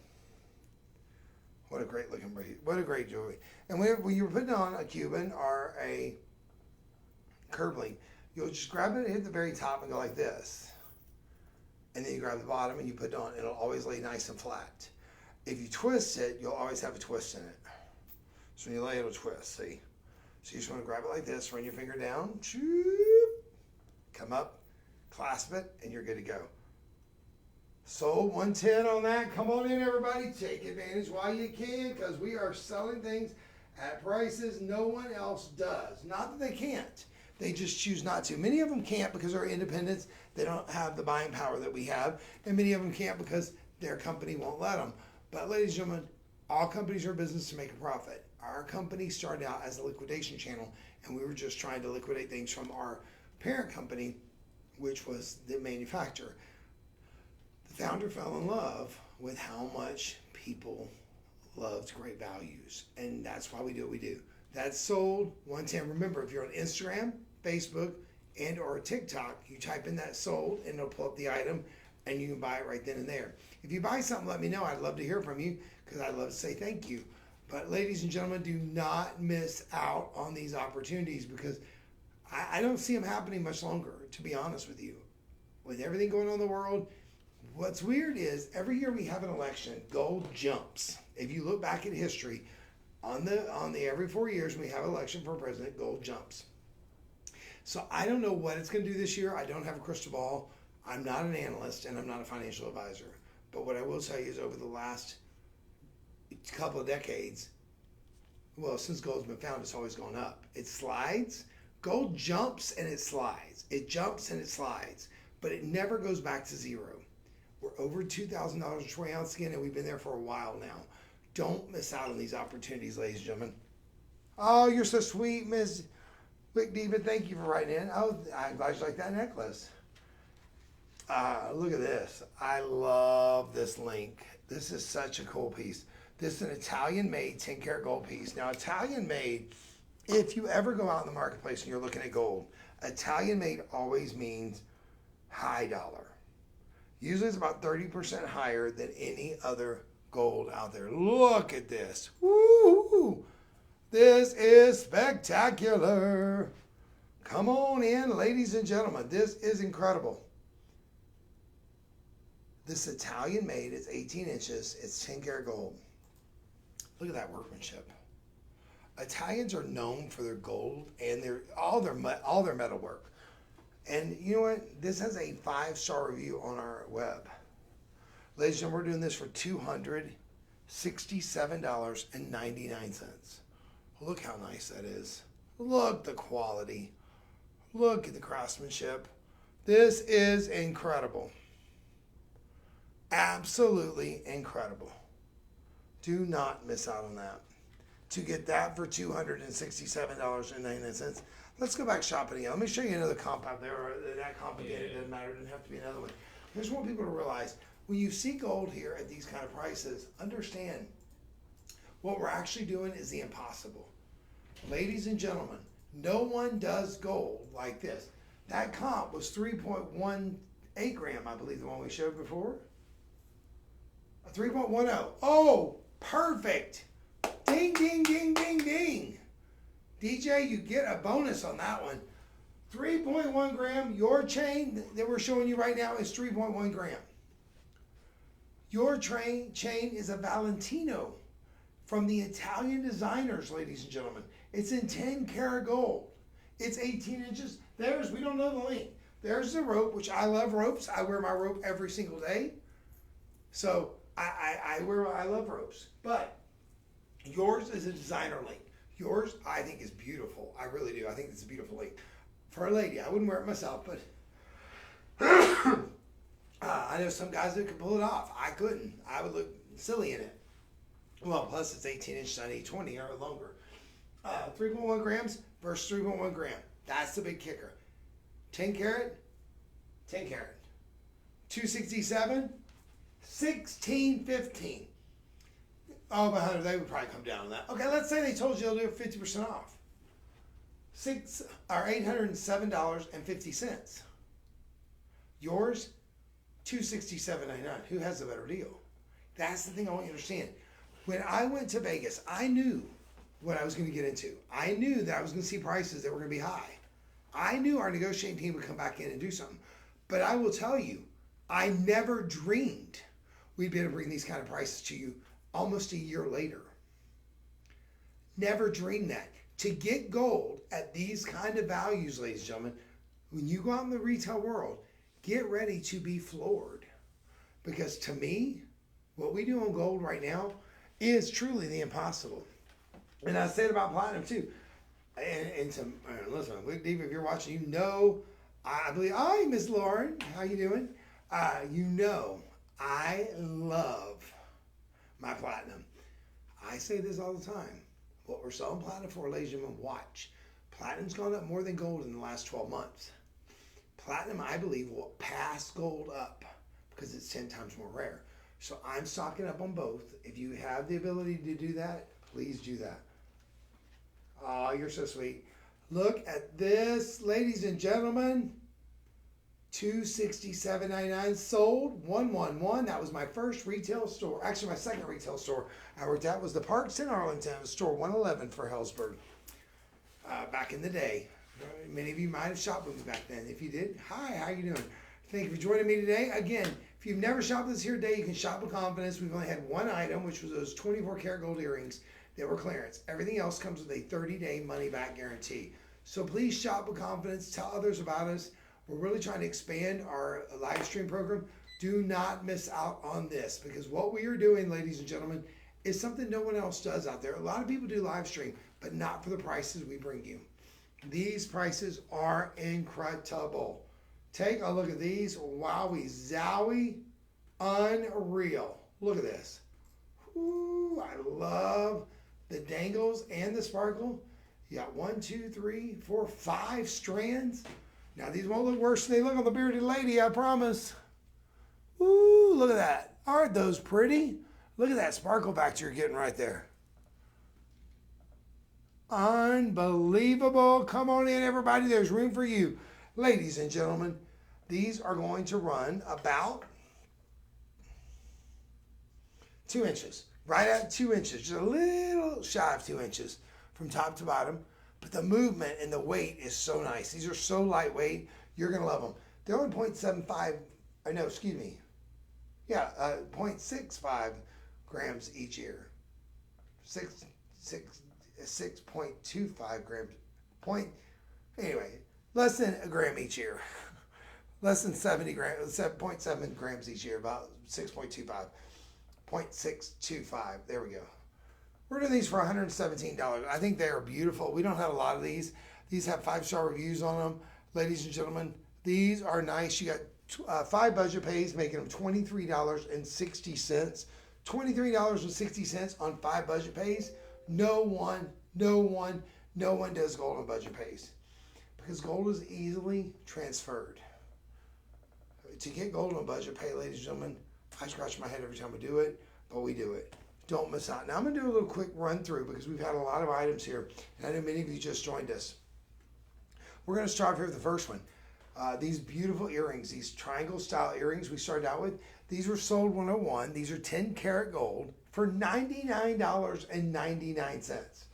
What a great looking bracelet. What a great jewelry. And when you're putting on a Cuban or a curb link, you'll just grab it, hit the very top, and go like this. And then you grab the bottom and you put it on. It'll always lay nice and flat. If you twist it, you'll always have a twist in it. So when you lay it, it'll twist, see? So you just want to grab it like this, run your finger down, come up, clasp it, and you're good to go. Sold 110 on that. Come on in, everybody. Take advantage while you can, because we are selling things at prices no one else does. Not that they can't. They just choose not to. Many of them can't because they're independents. They don't have the buying power that we have. And many of them can't because their company won't let them. But ladies and gentlemen, all companies are in business to make a profit. Our company started out as a liquidation channel, and we were just trying to liquidate things from our parent company, which was the manufacturer. The founder fell in love with how much people loved great values, and that's why we do what we do. That's sold 110. Remember, if you're on Instagram, Facebook, and or TikTok, you type in that sold, and it'll pull up the item, and you can buy it right then and there. If you buy something, let me know. I'd love to hear from you because I'd love to say thank you. But ladies and gentlemen, do not miss out on these opportunities because I don't see them happening much longer, to be honest with you. With everything going on in the world, what's weird is every year we have an election, gold jumps. If you look back at history, on the every 4 years we have an election for president, gold jumps. So I don't know what it's going to do this year. I don't have a crystal ball. I'm not an analyst and I'm not a financial advisor. But what I will tell you is over the last couple of decades, well, since gold's been found, it's always gone up. It slides. Gold jumps and it slides. It jumps and it slides, but it never goes back to zero. We're over $2,000 a troy ounce again, and we've been there for a while now. Don't miss out on these opportunities, ladies and gentlemen. Oh, you're so sweet, Miss Wick Diva. Thank you for writing in. Oh, I'm glad you like that necklace. Look at this. I love this link. This is such a cool piece. This is an Italian-made 10-karat gold piece. Now, Italian-made, if you ever go out in the marketplace and you're looking at gold, Italian-made always means high dollar. Usually it's about 30% higher than any other gold out there. Look at this. Woo! This is spectacular. Come on in, ladies and gentlemen. This is incredible. This Italian-made, it's 18 inches. It's 10-karat gold. Look at that workmanship. Italians are known for their gold and all their metal work. And you know what? This has a 5-star review on our web. Ladies and gentlemen, we're doing this for $267.99. Look how nice that is. Look the quality. Look at the craftsmanship. This is incredible. Absolutely incredible. Do not miss out on that. To get that for $267.99. Let's go back shopping again. Let me show you another comp out there. That complicated, it doesn't matter. It doesn't have to be another one. I just want people to realize when you see gold here at these kind of prices, understand what we're actually doing is the impossible. Ladies and gentlemen, no one does gold like this. That comp was 3.18 gram, I believe, the one we showed before. 3.10. Oh, perfect. Ding, ding, ding, ding, ding. DJ, you get a bonus on that one. 3.1 gram. Your chain that we're showing you right now is 3.1 gram. Your chain is a Valentino from the Italian designers, ladies and gentlemen. It's in 10-karat gold. It's 18 inches. There's, we don't know the length. There's the rope, which I love ropes. I wear my rope every single day. So I love ropes. But yours is a designer link. Yours, I think, is beautiful. I really do. I think it's a beautiful link. For a lady, I wouldn't wear it myself, but I know some guys that could pull it off. I couldn't. I would look silly in it. Well, plus it's 18 inches on 820 or longer. 3.1 grams versus 3.1 gram. That's the big kicker. 10 karat, 10 karat. 267, 1615. Oh, but Hunter, they would probably come down on that. Okay, let's say they told you they'll do it 50% off. $807.50. Yours, $267.99. Who has the better deal? That's the thing I want you to understand. When I went to Vegas, I knew what I was going to get into. I knew that I was going to see prices that were going to be high. I knew our negotiating team would come back in and do something. But I will tell you, I never dreamed we'd be able to bring these kind of prices to you almost a year later. Never dreamed that. To get gold at these kind of values, ladies and gentlemen, when you go out in the retail world, get ready to be floored. Because to me, what we do on gold right now is truly the impossible. And I said about platinum too. And listen, Luke Deep, if you're watching, you know, I believe, hi, Miss Lauren, how you doing? You know, I love my platinum. I say this all the time. What we're selling platinum for, ladies and gentlemen, watch. Platinum's gone up more than gold in the last 12 months. Platinum, I believe, will pass gold up because it's 10 times more rare. So I'm stocking up on both. If you have the ability to do that, please do that. Oh, you're so sweet. Look at this, ladies and gentlemen. $267.99 sold. 111. That was my first retail store. Actually, my second retail store I worked at was the Parks in Arlington. It was store 111 for Hellsberg. Back in the day. Many of you might have shopped with me back then. If you did, hi, how you doing? Thank you for joining me today. Again, if you've never shopped with us here today, you can shop with confidence. We've only had one item, which was those 24 karat gold earrings that were clearance. Everything else comes with a 30-day money-back guarantee. So please shop with confidence. Tell others about us. We're really trying to expand our live stream program. Do not miss out on this, because what we are doing, ladies and gentlemen, is something no one else does out there. A lot of people do live stream, but not for the prices we bring you. These prices are incredible. Take a look at these. Wowie zowie. Unreal. Look at this. Ooh, I love the dangles and the sparkle. You got 1, 2, 3, 4, 5 strands. Now these won't look worse than they look on the bearded lady, I promise. Ooh, look at that. Aren't those pretty? Look at that sparkle factor you're getting right there. Unbelievable. Come on in, everybody. There's room for you. Ladies and gentlemen, these are going to run about 2 inches. Right at 2 inches. Just a little shy of 2 inches from top to bottom. But the movement and the weight is so nice. These are so lightweight. You're going to love them. They're only 0.75, no, excuse me. Yeah, 0.65 grams each ear. 6.25 grams. Anyway, less than a gram each ear. Less than 70 grams, 0.7 grams each year, about 6.25. 0.625. There we go. We're doing these for $117. I think they are beautiful. We don't have a lot of these. These have 5-star reviews on them. Ladies and gentlemen, these are nice. You got 5 budget pays, making them $23.60. $23.60 on 5 budget pays. No one does gold on budget pays, because gold is easily transferred. To get gold on budget pay, ladies and gentlemen, I scratch my head every time we do it, but we do it. Don't miss out. Now I'm going to do a little quick run through, because we've had a lot of items here, and I know many of you just joined us. We're going to start here with the first one. These beautiful earrings, these triangle style earrings we started out with, these were sold 101. These are 10 karat gold for $99.99.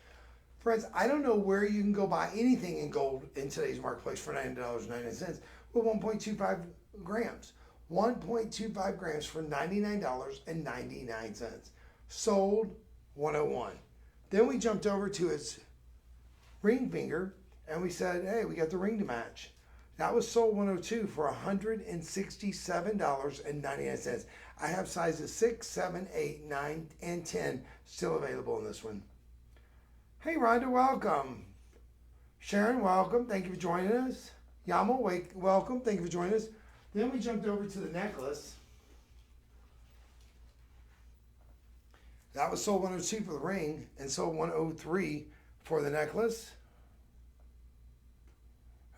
Friends, I don't know where you can go buy anything in gold in today's marketplace for $99.99 with 1.25 grams. 1.25 grams for $99.99. Sold 101. Then we jumped over to its ring finger and we said, hey, we got the ring to match. That was sold 102 for $167.99. I have sizes 6, 7, 8, 9, and 10 still available in this one. Hey, Rhonda, welcome. Sharon, welcome. Thank you for joining us. Yamo, welcome. Thank you for joining us. Then we jumped over to the necklace. That was sold 102 for the ring and sold 103 for the necklace.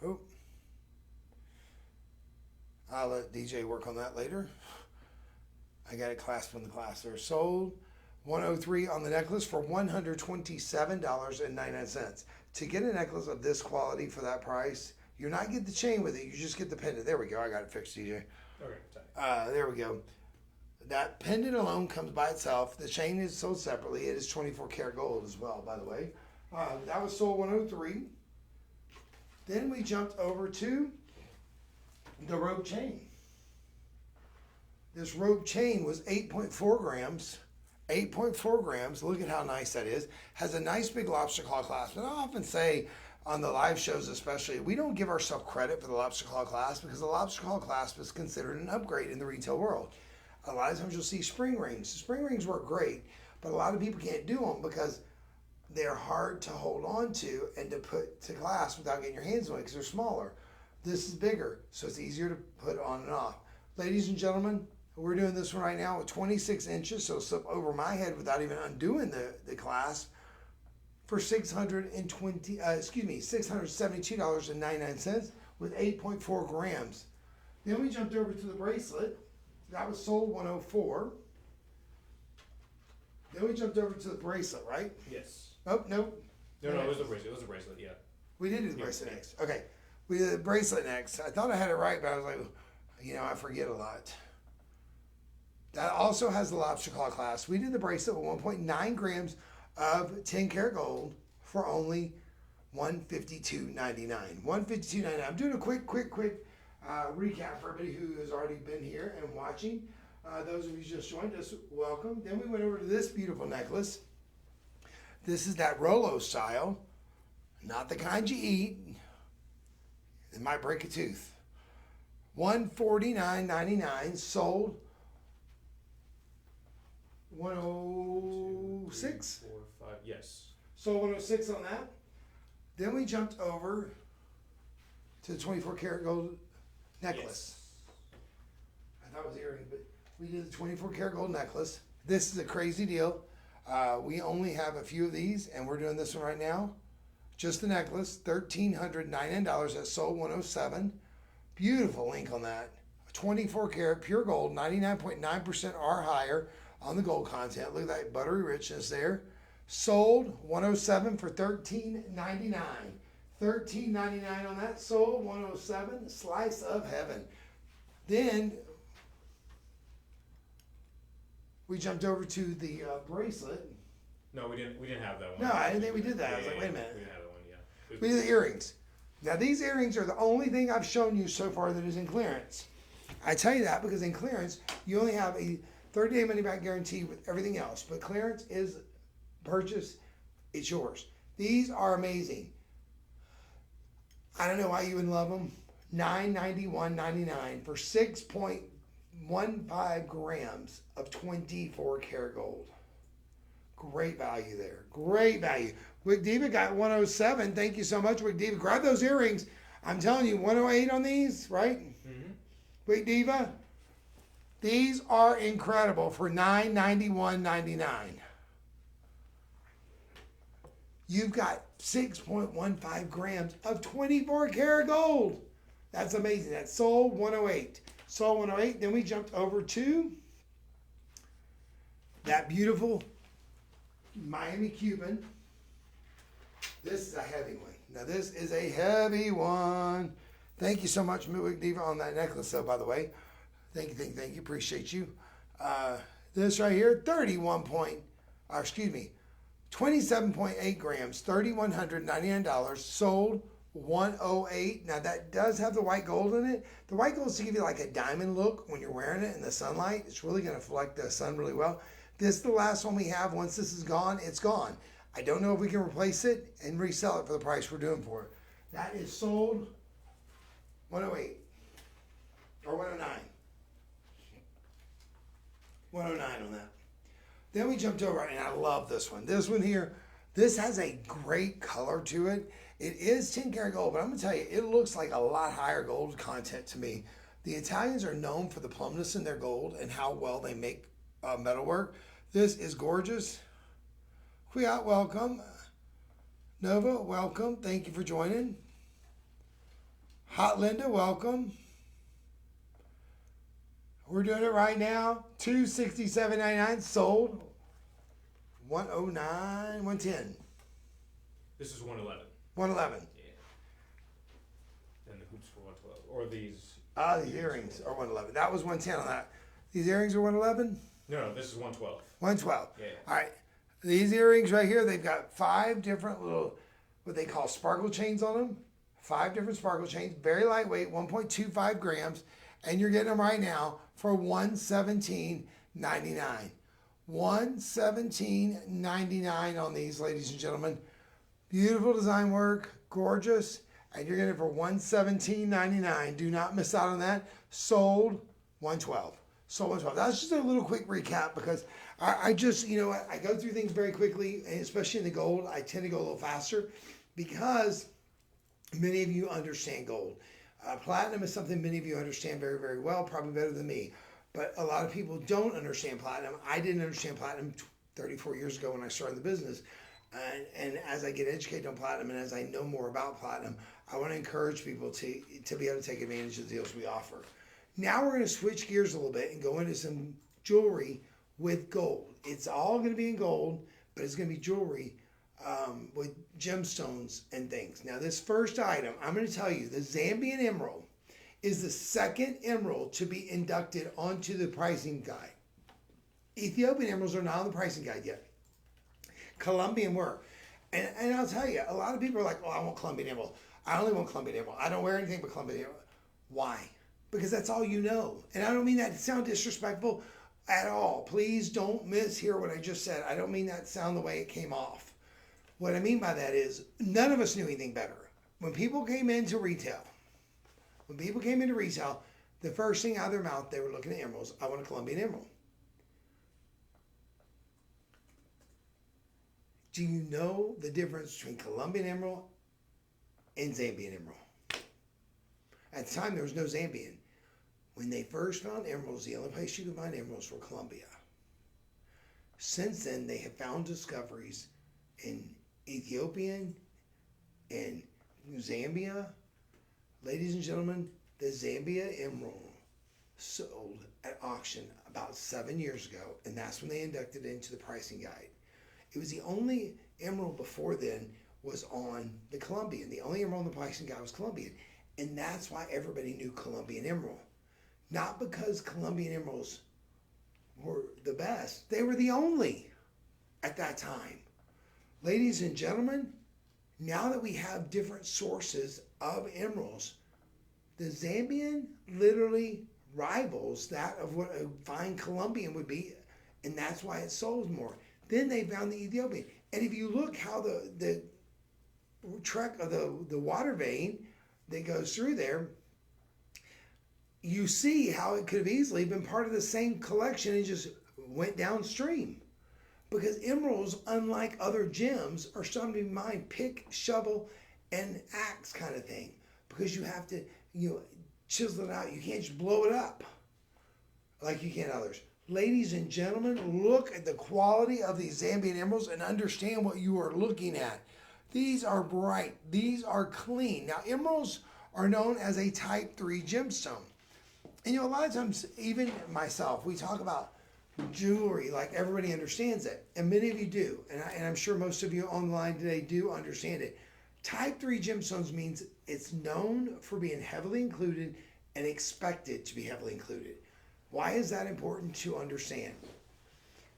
Oh. I'll let DJ work on that later. I got it clasped in the clasp. Sold 103 on the necklace for $127.99. To get a necklace of this quality for that price, you're not getting the chain with it. You just get the pendant. There we go. I got it fixed, DJ. Okay. There we go. That pendant alone comes by itself. The chain is sold separately. It is 24 karat gold as well, by the way. That was sold 103. Then we jumped over to the rope chain. This rope chain was 8.4 grams. 8.4 grams. Look at how nice that is. Has a nice big lobster claw clasp. And I often say on the live shows especially, we don't give ourselves credit for the lobster claw clasp because the lobster claw clasp is considered an upgrade in the retail world. A lot of times you'll see spring rings. Spring rings work great, but a lot of people can't do them because they're hard to hold on to and to put to clasp without getting your hands on it because they're smaller. This is bigger, so it's easier to put on and off. Ladies and gentlemen, we're doing this one right now with 26 inches, so slip over my head without even undoing the clasp for $672.99 with 8.4 grams. Then we jumped over to the bracelet. That was sold 104. Then we jumped over to the bracelet, right? Yes. Oh, no. No, it was the bracelet. It was the bracelet, yeah. We did do the bracelet next. Okay. We did the bracelet next. I thought I had it right, but I was like, I forget a lot. That also has the lobster claw clasp. We did the bracelet with 1.9 grams of 10 karat gold for only $152.99. $152.99. I'm doing a quick recap for everybody who has already been here and watching. Those of you who just joined us, welcome. Then we went over to this beautiful necklace. This is that Rolo style, not the kind you eat. It might break a tooth. $149.99, sold 106. 2, 4, 5. Yes. Sold 106 on that. Then we jumped over to the 24 karat gold necklace. Yes. I thought it was earring, but we did the 24 karat gold necklace. This is a crazy deal. We only have a few of these, and we're doing this one right now. Just the necklace, $1,399. That sold 107. Beautiful link on that. 24 karat pure gold, 99.9% or higher on the gold content. Look at that buttery richness there. Sold 107 for $13.99. $13.99 on that. Sold 107. Slice of heaven. Then we jumped over to the bracelet. No, we didn't have that one. No, I didn't think we did that. I was like, wait a minute. We didn't have that one, yeah. We did the earrings. Now these earrings are the only thing I've shown you so far that is in clearance. I tell you that because in clearance, you only have a 30-day money-back guarantee with everything else. But clearance is purchase. It's yours. These are amazing. I don't know why you would love them. $991.99 for 6.15 grams of 24 karat gold. Great value there. Great value. Wick Diva got 107. Thank you so much, Wick Diva. Grab those earrings. I'm telling you, 108 on these, right? Mm-hmm. Wick Diva. These are incredible for $991.99. You've got 6.15 grams of 24 karat gold. That's amazing. That's sold 108. Sold 108. Then we jumped over to that beautiful Miami Cuban. This is a heavy one. Now this is a heavy one. Thank you so much, Wick Diva, on that necklace, though, by the way. Thank you. Appreciate you. This right here, 27.8 grams, $3,199, sold 108. Now that does have the white gold in it. The white gold is to give you like a diamond look when you're wearing it in the sunlight. It's really going to reflect the sun really well. This is the last one we have. Once this is gone, it's gone. I don't know if we can replace it and resell it for the price we're doing for it. That is sold 108 or 109. 109 on that. Then we jumped over, and I love this one. This one here, this has a great color to it. It is 10 karat gold, but I'm going to tell you, it looks like a lot higher gold content to me. The Italians are known for the plumpness in their gold and how well they make metalwork. This is gorgeous. Kwiat, welcome. Nova, welcome. Thank you for joining. Hot Linda, welcome. We're doing it right now. $267.99 sold. 109, 110. This is 111. 111. Yeah. And the hoops for 112. Or these. The earrings are 111. That was 110 on that. These earrings are 111? No, this is 112. 112. Yeah. All right. These earrings right here, they've got 5 different little, what they call sparkle chains on them. 5 different sparkle chains, very lightweight, 1.25 grams, and you're getting them right now for $117.99. $117.99 on these, ladies and gentlemen. Beautiful design work, gorgeous, and you're getting it for $117.99. Do not miss out on that. Sold 112. Sold 112. That's just a little quick recap because I just, you know, I go through things very quickly, and especially in the gold, I tend to go a little faster because many of you understand gold. Platinum is something many of you understand very, very well, probably better than me. But a lot of people don't understand platinum. I didn't understand platinum 34 years ago when I started the business. And as I get educated on platinum and as I know more about platinum, I want to encourage people to be able to take advantage of the deals we offer. Now we're going to switch gears a little bit and go into some jewelry with gold. It's all going to be in gold, but it's going to be jewelry with gemstones and things. Now this first item, I'm going to tell you, the Zambian emerald is the second emerald to be inducted onto the pricing guide. Ethiopian emeralds are not on the pricing guide yet. Colombian were. And I'll tell you, a lot of people are like, oh, I want Colombian emerald. I only want Colombian emerald. I don't wear anything but Colombian emerald. Why? Because that's all you know. And I don't mean that to sound disrespectful at all. Please don't mishear what I just said. I don't mean that to sound the way it came off. What I mean by that is none of us knew anything better. When people came into retail, the first thing out of their mouth, they were looking at emeralds. I want a Colombian emerald. Do you know the difference between Colombian emerald and Zambian emerald? At the time, there was no Zambian. When they first found emeralds, the only place you could find emeralds were Colombia. Since then, they have found discoveries in Ethiopian and Zambia. Ladies and gentlemen, the Zambia emerald sold at auction about 7 years ago, and that's when they inducted it into the pricing guide. It was the only emerald before then was on the Colombian. The only emerald on the pricing guide was Colombian. And that's why everybody knew Colombian emerald. Not because Colombian emeralds were the best. They were the only at that time. Ladies and gentlemen, now that we have different sources of emeralds, the Zambian literally rivals that of what a fine Colombian would be, and that's why it sold more. Then they found the Ethiopian. And if you look how the trek of the water vein that goes through there, you see how it could have easily been part of the same collection and just went downstream. Because emeralds, unlike other gems, are starting to be mined pick, shovel, and axe kind of thing. Because you have to, chisel it out. You can't just blow it up like you can others. Ladies and gentlemen, look at the quality of these Zambian emeralds and understand what you are looking at. These are bright. These are clean. Now, emeralds are known as a type 3 gemstone. And a lot of times, even myself, we talk about jewelry like everybody understands it. And many of you do. And I'm sure most of you online today do understand it. Type 3 gemstones means it's known for being heavily included and expected to be heavily included. Why is that important to understand?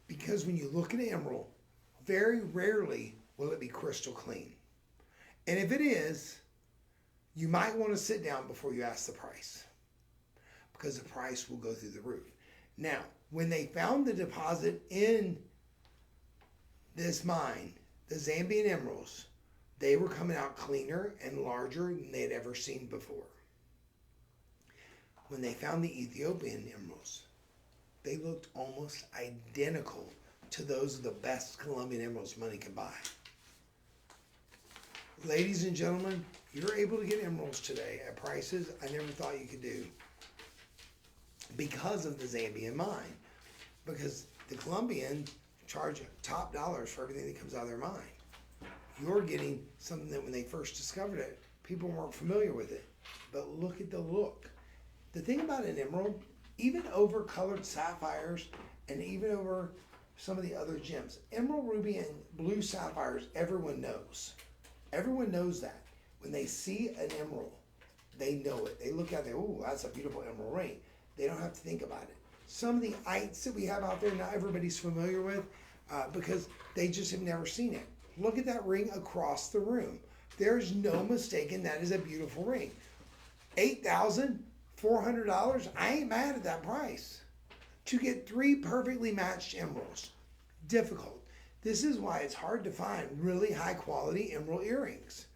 Because when you look at an emerald, very rarely will it be crystal clean. And if it is, you might want to sit down before you ask the price, because the price will go through the roof. Now, when they found the deposit in this mine, the Zambian emeralds, they were coming out cleaner and larger than they had ever seen before. When they found the Ethiopian emeralds, they looked almost identical to those of the best Colombian emeralds money can buy. Ladies and gentlemen, you're able to get emeralds today at prices I never thought you could do because of the Zambian mine. Because the Colombian charge top dollars for everything that comes out of their mine. You're getting something that when they first discovered it, people weren't familiar with it. But look at the look. The thing about an emerald, even over colored sapphires and even over some of the other gems, emerald, ruby, and blue sapphires, everyone knows. Everyone knows that. When they see an emerald, they know it. They look at it, oh, that's a beautiful emerald ring. They don't have to think about it. some of the ites that we have out there, not everybody's familiar with because they just have never seen it. Look at that ring across the room. There's no mistaking that is a beautiful ring. $8,400, I ain't mad at that price. To get 3 perfectly matched emeralds, difficult. This is why it's hard to find really high quality emerald earrings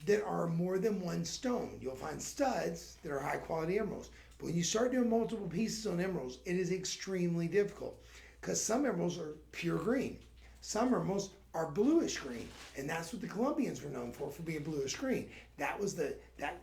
that are more than one stone. You'll find studs that are high quality emeralds. But when you start doing multiple pieces on emeralds, it is extremely difficult because some emeralds are pure green. Some emeralds are bluish green, and that's what the Colombians were known for being bluish green. That was that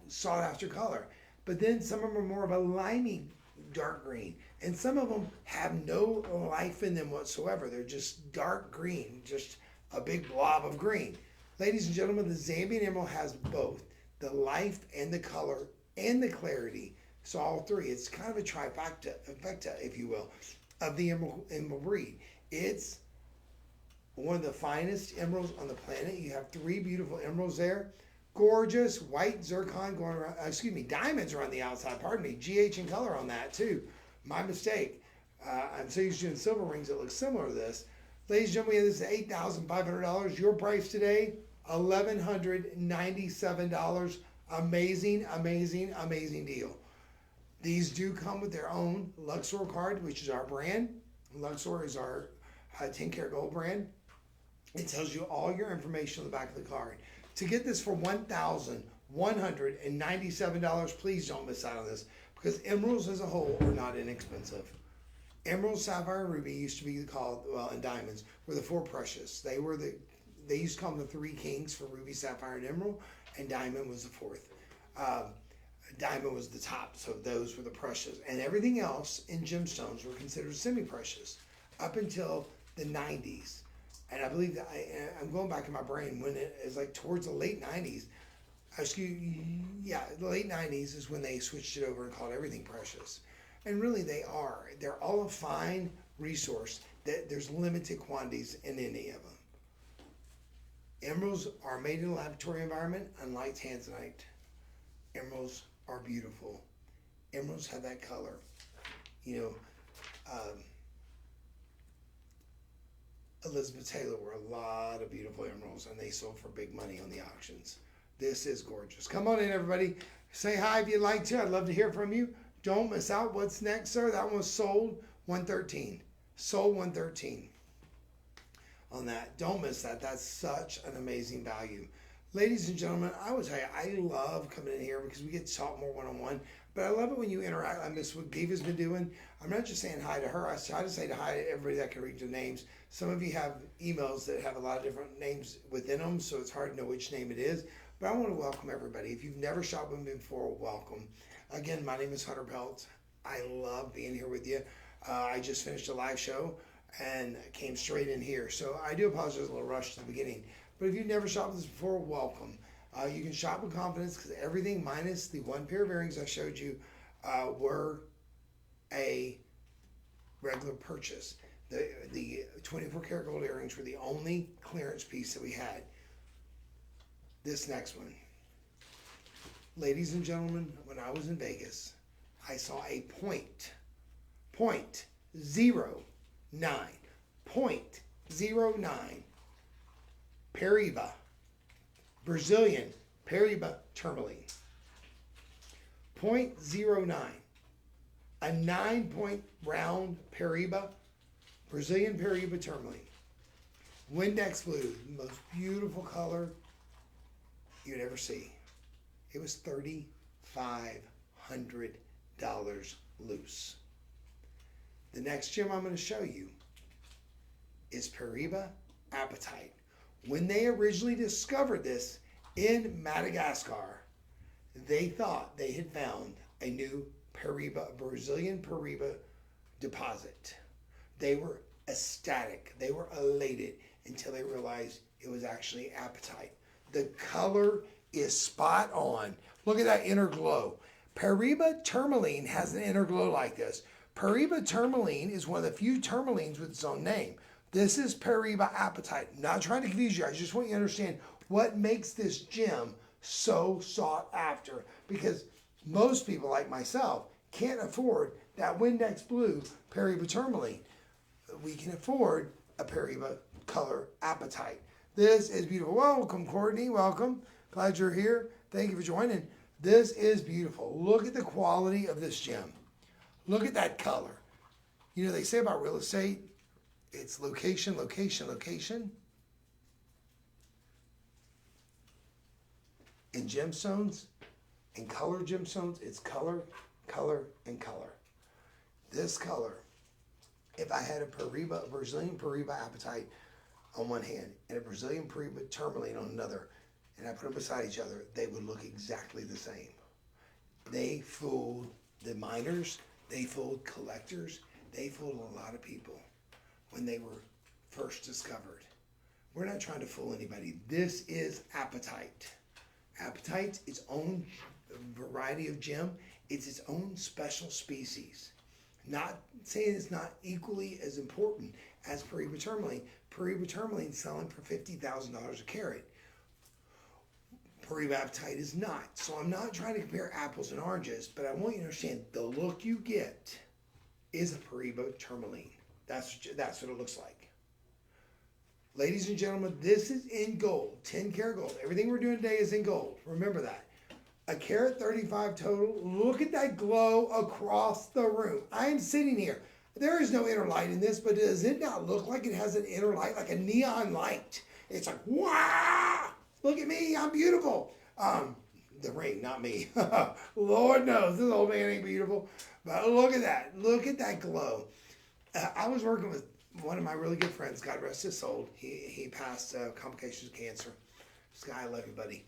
sought after color. But then some of them are more of a limey dark green, and some of them have no life in them whatsoever. They're just dark green, just a big blob of green. Ladies and gentlemen, the Zambian emerald has both the life and the color and the clarity. So all three. It's kind of a trifecta, if you will, of the emerald breed. It's one of the finest emeralds on the planet. You have 3 beautiful emeralds there. Gorgeous white zircon going around, diamonds are on the outside, pardon me. GH in color on that too. My mistake. I'm so used to doing silver rings that look similar to this. Ladies and gentlemen, this is $8,500. Your price today, $1,197. Amazing, amazing, amazing deal. These do come with their own Luxor card, which is our brand. Luxor is our 10 karat gold brand. It tells you all your information on the back of the card. To get this for $1,197, please don't miss out on this because emeralds as a whole are not inexpensive. Emerald, sapphire, and ruby used to be called, and diamonds were the 4 precious. They used to call them the 3 kings for ruby, sapphire, and emerald, and diamond was the 4th. Diamond was the top, so those were the precious. And everything else in gemstones were considered semi-precious up until the 90s. And I believe that I'm going back in my brain when it is like towards the late 90s. The late 90s is when they switched it over and called everything precious. And really they are. They're all a fine resource that there's limited quantities in any of them. Emeralds are made in a laboratory environment, unlike tanzanite. Emeralds are beautiful. Emeralds have that color. Elizabeth Taylor wore a lot of beautiful emeralds, and they sold for big money on the auctions. This is gorgeous. Come on in, everybody. Say hi if you'd like to. I'd love to hear from you. Don't miss out. What's next, sir? That one was sold $113. Sold $113 on that. Don't miss that. That's such an amazing value. Ladies and gentlemen, I will tell you, I love coming in here because we get to talk more one-on-one, but I love it when you interact. I miss what Diva's been doing. I'm not just saying hi to her. I try to say hi to everybody that can read their names. Some of you have emails that have a lot of different names within them, so it's hard to know which name it is, but I want to welcome everybody. If you've never shopped with me before, welcome. Again, my name is Hunter Pelt. I love being here with you. I just finished a live show and came straight in here, so I do apologize a little rush to the beginning. But if you've never shopped with us before, welcome. You can shop with confidence because everything minus the 1 pair of earrings I showed you were a regular purchase. The 24 karat gold earrings were the only clearance piece that we had. This next one. Ladies and gentlemen, when I was in Vegas, I saw a .09 Paraíba, Brazilian Paraíba tourmaline. .09, a 9-point round Paraíba, Brazilian Paraíba tourmaline. Windex blue, the most beautiful color you'd ever see. It was $3,500 loose. The next gem I'm going to show you is Paraíba apatite. When they originally discovered this in Madagascar, they thought they had found a new Brazilian Paraíba deposit. They were ecstatic. They were elated until they realized it was actually apatite. The color is spot on. Look at that inner glow. Paraíba tourmaline has an inner glow like this. Paraíba tourmaline is one of the few tourmalines with its own name. This is Paraíba apatite. I'm not trying to confuse you. I just want you to understand what makes this gem so sought after. Because most people like myself, can't afford that Windex blue Periba tourmaline. We can afford a Periba color apatite. This is beautiful. Welcome, Courtney. Welcome. Glad you're here. Thank you for joining. This is beautiful. Look at the quality of this gem. Look at that color. You know, they say about real estate, it's location, location, location. In gemstones, in color gemstones, it's color, color, and color. This color, if I had a Brazilian Periba apatite on one hand and a Brazilian Periba tourmaline on another, and I put them beside each other, they would look exactly the same. They fooled the miners, they fooled collectors, they fooled a lot of people when they were first discovered. We're not trying to fool anybody. This is apatite. Apatite's its own variety of gem. It's its own special species. Not saying it's not equally as important as Periba tourmaline. Periba tourmaline selling for $50,000 a carat. Periba apatite is not. So I'm not trying to compare apples and oranges, but I want you to understand the look you get is a Periba tourmaline. That's what it looks like. Ladies and gentlemen, this is in gold, 10 karat gold. Everything we're doing today is in gold. Remember that. A carat 35 total. Look at that glow across the room. I am sitting here. There is no inner light in this, but does it not look like it has an inner light, like a neon light? It's like, wow, look at me, I'm beautiful. The ring, not me. Lord knows, this old man ain't beautiful. But look at that glow. I was working with one of my really good friends, God rest his soul. He passed complications of cancer. This guy, I love you, buddy.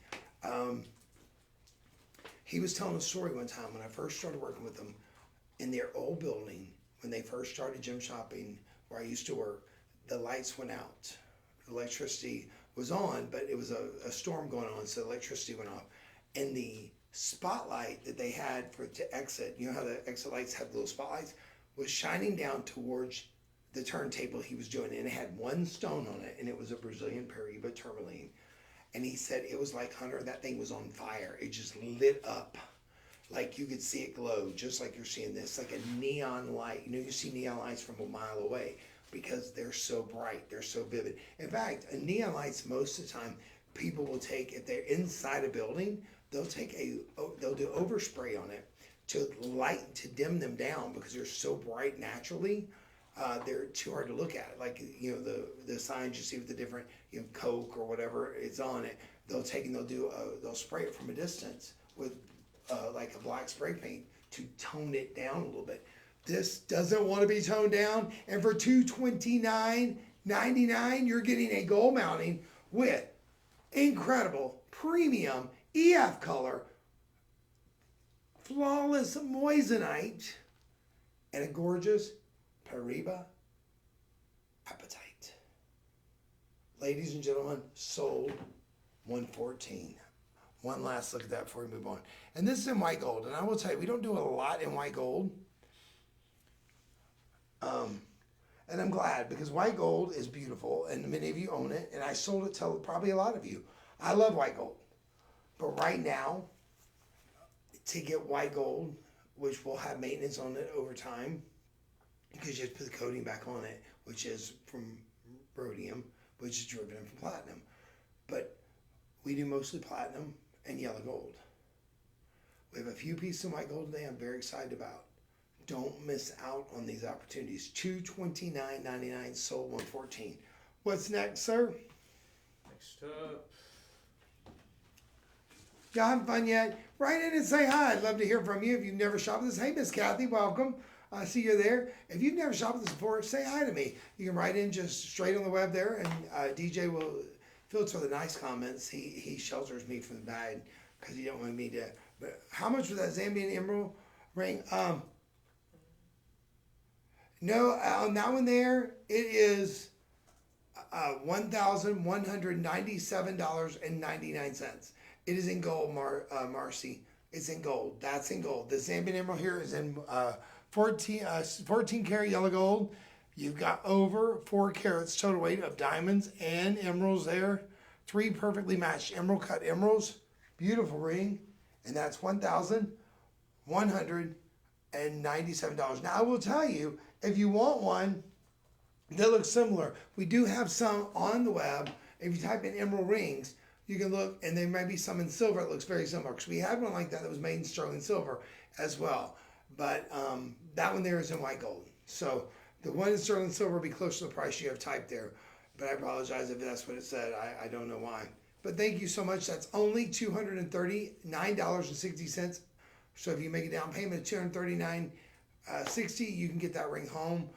He was telling a story one time when I first started working with them in their old building, when they first started gem shopping where I used to work, the lights went out. The electricity was on, but it was a storm going on, so the electricity went off. And the spotlight that they had to exit, you know how the exit lights have little spotlights, was shining down towards the turntable he was doing, and it had one stone on it, and it was a Brazilian Periba tourmaline. And he said it was like, Hunter, that thing was on fire. It just lit up. Like you could see it glow, just like you're seeing this, like a neon light. You know, you see neon lights from a mile away because they're so bright, they're so vivid. In fact, neon lights, most of the time, people will take, if they're inside a building, they'll do overspray on it to dim them down because they're so bright naturally. They're too hard to look at. Like, you know, the signs you see with the different, you know, Coke or whatever is on it, they'll spray it from a distance with like a black spray paint to tone it down a little bit. This doesn't want to be toned down, and for $229.99, you're getting a gold mounting with incredible premium EF color, flawless moissanite, and a gorgeous Periba apatite. Ladies and gentlemen, sold 114. One last look at that before we move on. And this is in white gold. And I will tell you, we don't do a lot in white gold. And I'm glad because white gold is beautiful and many of you own it. And I sold it to probably a lot of you. I love white gold. But right now, to get white gold, which will have maintenance on it over time, because you have to put the coating back on it, which is from rhodium, which is derivative from platinum. But we do mostly platinum and yellow gold. We have a few pieces of white gold today I'm very excited about. Don't miss out on these opportunities. $229.99, sold 114. What's next, sir? Next up. Y'all having fun yet? Write in and say hi. I'd love to hear from you. If you've never shopped with us, hey, Miss Kathy, welcome. I see you there. If you've never shopped with us before, say hi to me. You can write in just straight on the web there, and DJ will filter the nice comments. He shelters me from the bad because he don't want me to. But how much was that Zambian emerald ring? No, on that one there, it is $1,197.99. It is in gold, Marcy. It's in gold. That's in gold. The Zambian emerald here is in 14 karat yellow gold. You've got over 4 carats total weight of diamonds and emeralds there. 3 perfectly matched emerald cut emeralds. Beautiful ring. And that's $1,197.99. Now, I will tell you, if you want one that looks similar, we do have some on the web. If you type in emerald rings, you can look, and there may be some in silver that looks very similar, because we had one like that was made in sterling silver as well. But that one there is in white gold. So the one in sterling silver will be close to the price you have typed there. But I apologize if that's what it said. I don't know why. But thank you so much. That's only $239.60. So if you make a down payment of $239.60, you can get that ring home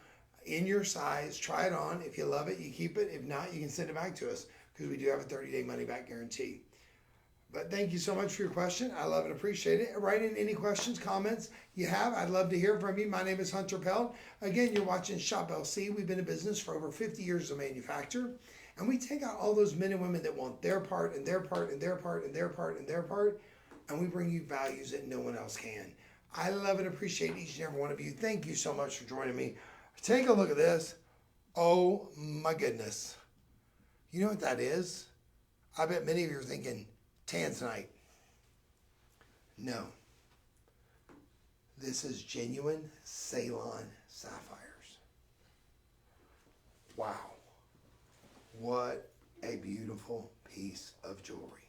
in your size. Try it on. If you love it, you keep it. If not, you can send it back to us, because we do have a 30-day money-back guarantee. But thank you so much for your question. I love and appreciate it. Write in any questions, comments you have. I'd love to hear from you. My name is Hunter Pelt. Again, you're watching Shop LC. We've been in business for over 50 years as a manufacturer. And we take out all those men and women that want their part and their part and their part and their part and their part. And we bring you values that no one else can. I love and appreciate each and every one of you. Thank you so much for joining me. Take a look at this. Oh my goodness. You know what that is? I bet many of you are thinking, Tanzanite. No. This is genuine Ceylon sapphires. Wow. What a beautiful piece of jewelry.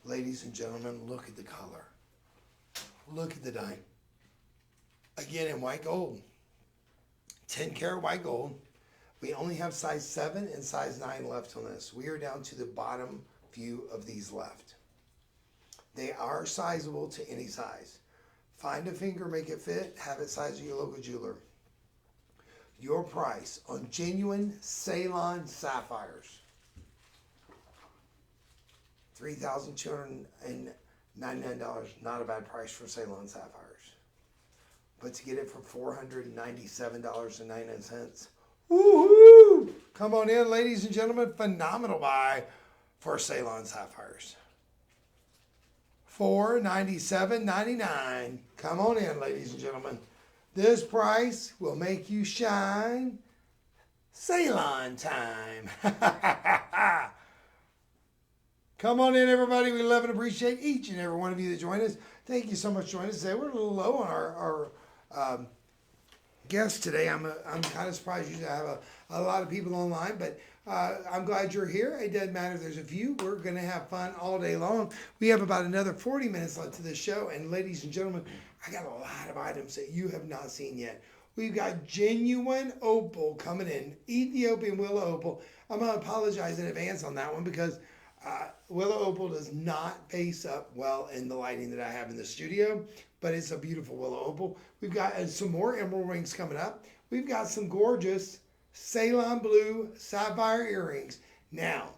Ladies and gentlemen, look at the color. Look at the dime. Again, in white gold. 10 karat white gold. We only have size 7 and size 9 left on this. We are down to the bottom few of these left. They are sizable to any size. Find a finger, make it fit, have it sized at your local jeweler. Your price on genuine Ceylon sapphires, $3,299. Not a bad price for Ceylon sapphires. But to get it for $497.99. Woohoo! Come on in, ladies and gentlemen. Phenomenal buy for Ceylon sapphires. $497.99. Come on in, ladies and gentlemen. This price will make you shine. Ceylon time. Come on in, everybody. We love and appreciate each and every one of you that join us. Thank you so much for joining us today. We're a little low on our guests today. I'm kind of surprised. Usually I have a lot of people online, but I'm glad you're here. It doesn't matter if there's a few. We're going to have fun all day long. We have about another 40 minutes left to this show. And ladies and gentlemen, I got a lot of items that you have not seen yet. We've got genuine opal coming in, Ethiopian willow opal. I'm going to apologize in advance on that one, because willow opal does not face up well in the lighting that I have in the studio, but it's a beautiful willow opal. We've got some more emerald rings coming up. We've got some gorgeous Ceylon blue sapphire earrings. Now,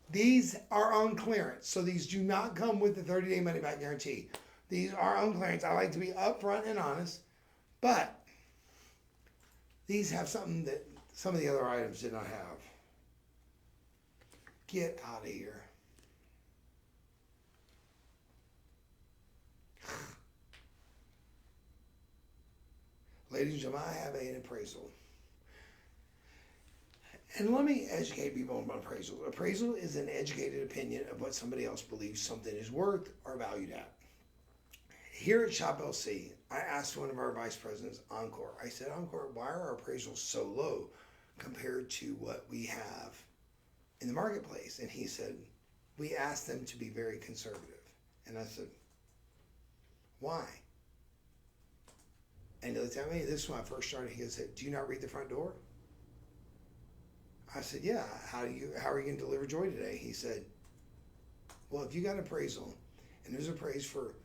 these are on clearance, so these do not come with the 30-day money-back guarantee. These are on clearance. I like to be upfront and honest, but these have something that some of the other items did not have. Get out of here. Ladies and gentlemen, I have an appraisal. And let me educate people on appraisal. Appraisal is an educated opinion of what somebody else believes something is worth or valued at. Here at Shop LC, I asked one of our vice presidents, Encore, I said, Encore, why are our appraisals so low compared to what we have in the marketplace? And he said, we asked them to be very conservative. And I said, why? And he looked at me, this is when I first started, he said, do you not read the front door? I said, yeah, how are you going to deliver joy today? He said, well, if you got an appraisal and there's appraised for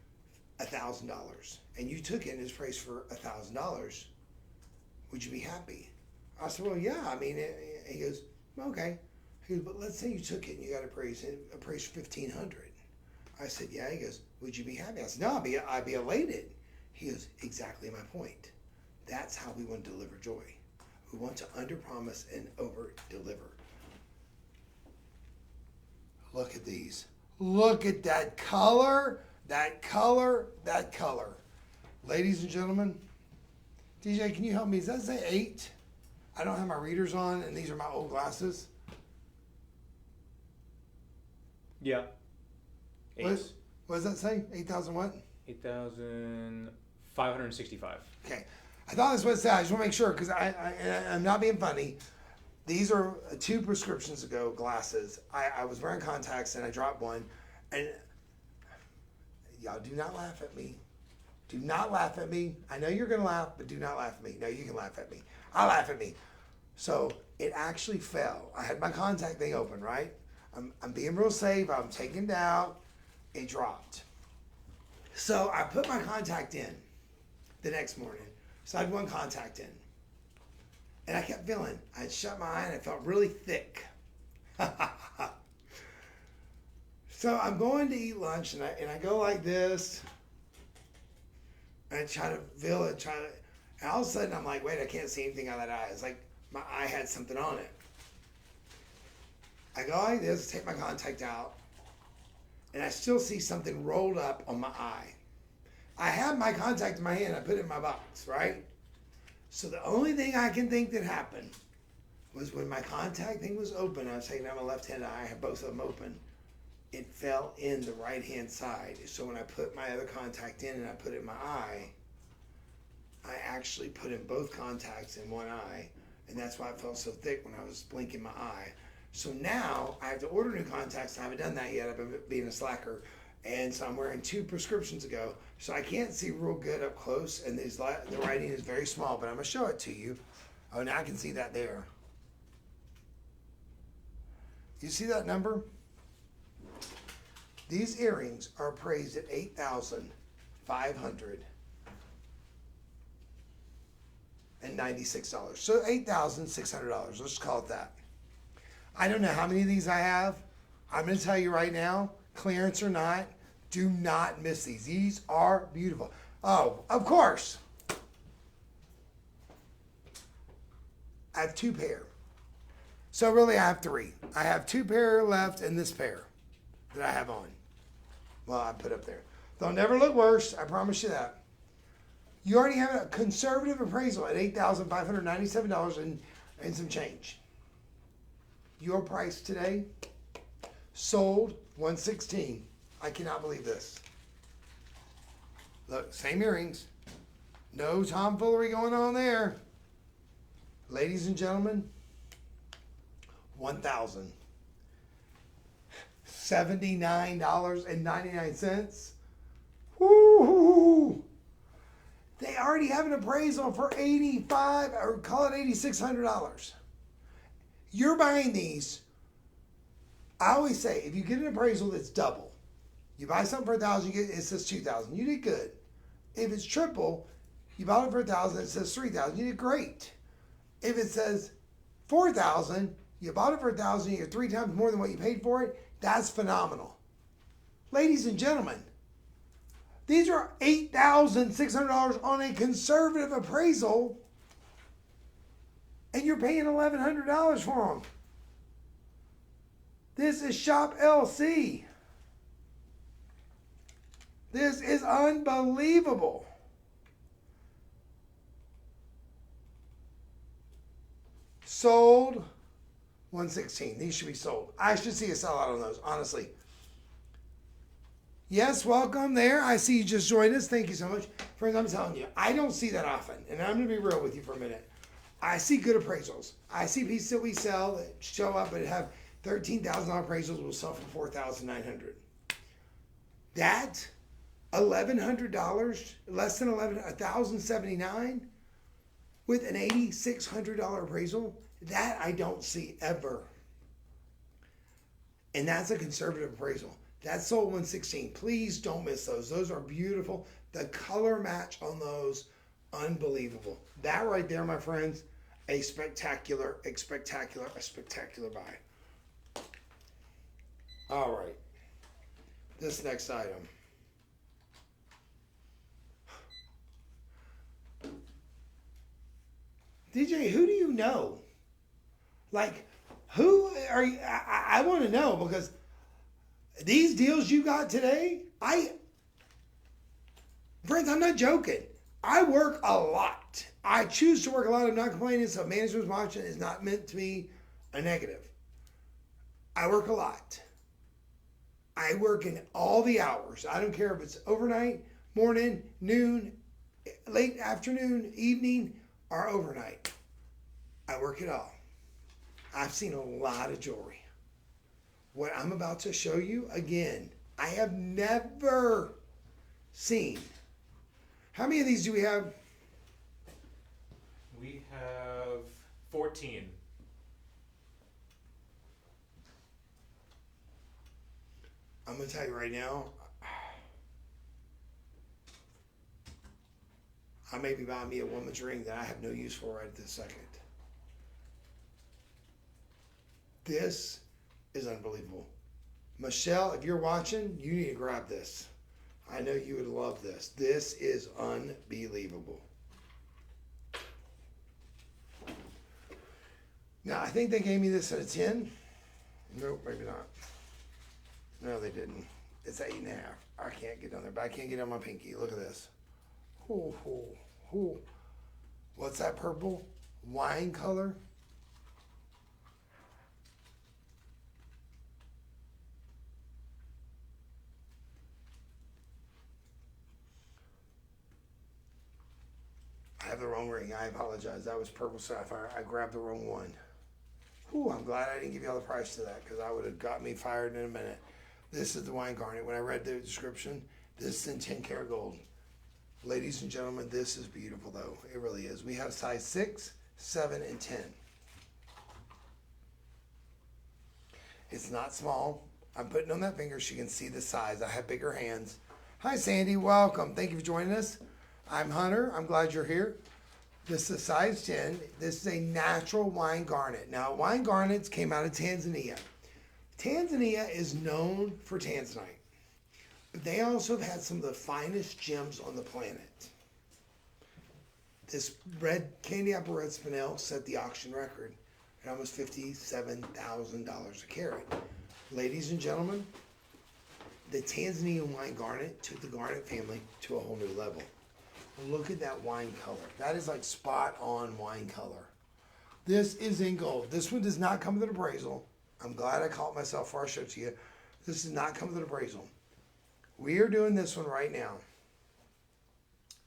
$1,000 and you took it and it's appraised for $1,000, would you be happy? I said, well, yeah, I mean, he goes, okay. He goes, but let's say you took it and you got appraised for $1,500. I said, yeah. He goes, would you be happy? I said, no, I'd be elated. He goes, exactly my point. That's how we want to deliver joy. We want to underpromise and over-deliver. Look at these. Look at that color, that color, that color. Ladies and gentlemen, DJ, can you help me? Does that say 8? I don't have my readers on, and these are my old glasses. Yeah. 8. What does that say? 8,000 what? 8,004. $565. Okay. I thought this was sad. I just want to make sure because I'm not being funny. These are 2 prescriptions ago glasses. I was wearing contacts and I dropped one. And y'all do not laugh at me. Do not laugh at me. I know you're going to laugh, but do not laugh at me. No, you can laugh at me. I'll laugh at me. So it actually fell. I had my contact thing open, right? I'm being real safe. I'm taking it out. It dropped. So I put my contact in the next morning. So I had one contact in. And I kept feeling, I had shut my eye and it felt really thick. So I'm going to eat lunch and I go like this. And I try to feel it, and all of a sudden I'm like, wait, I can't see anything out of that eye. It's like my eye had something on it. I go like this, take my contact out, and I still see something rolled up on my eye. I have my contact in my hand, I put it in my box, right? So the only thing I can think that happened was when my contact thing was open, I was taking out my left-hand eye, I had both of them open. It fell in the right-hand side. So when I put my other contact in and I put it in my eye, I actually put in both contacts in one eye. And that's why it felt so thick when I was blinking my eye. So now I have to order new contacts. I haven't done that yet. I've been being a slacker. And so I'm wearing 2 prescriptions ago. So I can't see real good up close. And the writing is very small, but I'm going to show it to you. Oh, now I can see that there. You see that number? These earrings are appraised at $8,596. So $8,600. Let's call it that. I don't know how many of these I have. I'm going to tell you right now, clearance or not, do not miss these. These are beautiful. Oh, of course. I have 2 pair. So really I have 3. I have 2 pair left and this pair that I have on. Well, I put up there. They'll never look worse. I promise you that. You already have a conservative appraisal at $8,597 and some change. Your price today, sold $116. I cannot believe this. Look, same earrings. No tomfoolery going on there. Ladies and gentlemen, $1,079.99. Woo! They already have an appraisal for $8,500 or call it $8,600. You're buying these. I always say, if you get an appraisal that's double, you buy something for $1,000, you get it says $2,000. You did good. If it's triple, you bought it for $1,000, it says $3,000. You did great. If it says $4,000, you bought it for $1,000, you get 3 times more than what you paid for it. That's phenomenal. Ladies and gentlemen, these are $8,600 on a conservative appraisal, and you're paying $1,100 for them. This is Shop LC. This is unbelievable. Sold $116. These should be sold. I should see a sellout on those, honestly. Yes, welcome there. I see you just joined us. Thank you so much. Friends, I'm telling you, I don't see that often. And I'm going to be real with you for a minute. I see good appraisals. I see pieces that we sell that show up and have $13,000 appraisals will sell for $4,900. That $1,100, less than $1,079 with an $8,600 appraisal, that I don't see ever. And that's a conservative appraisal. That's sold $116. Please don't miss those. Those are beautiful. The color match on those, unbelievable. That right there, my friends, a spectacular buy. All right. This next item. DJ, who do you know? Like, who are you? I want to know, because these deals you got today, friends, I'm not joking. I work a lot. I choose to work a lot. I'm not complaining, so management's watching is not meant to be a negative. I work a lot. I work in all the hours. I don't care if it's overnight, morning, noon, late afternoon, evening, or overnight. I work it all. I've seen a lot of jewelry. What I'm about to show you, again, I have never seen. How many of these do we have? We have 14. I'm going to tell you right now, I may be buying me a woman's ring that I have no use for right this second. This is unbelievable. Michelle, if you're watching, you need to grab this. I know you would love this. This is unbelievable. Now, I think they gave me this at a 10. Nope, maybe not. No, they didn't. It's 8.5. I can't get on there, but I can't get on my pinky. Look at this. Ooh, ooh, ooh. What's that purple? Wine color? I have the wrong ring. I apologize. That was purple sapphire. I grabbed the wrong one. Whew, I'm glad I didn't give you all the price to that because I would have got me fired in a minute. This is the wine garnet. When I read the description, this is in 10 karat gold. Ladies and gentlemen, this is beautiful though. It really is. We have size 6, 7, and 10. It's not small. I'm putting on that finger so you can see the size. I have bigger hands. Hi Sandy, welcome. Thank you for joining us. I'm Hunter. I'm glad you're here. This is size 10. This is a natural wine garnet. Now, wine garnets came out of Tanzania. Tanzania is known for tanzanite, but they also have had some of the finest gems on the planet. This red candy apple red spinel set the auction record at almost $57,000 a carat. Ladies and gentlemen, the Tanzanian wine garnet took the garnet family to a whole new level. Look at that wine color. That is like spot on wine color. This is in gold. This one does not come with an appraisal. I'm glad I caught myself before I showed it to you. This does not come with an appraisal. We are doing this one right now.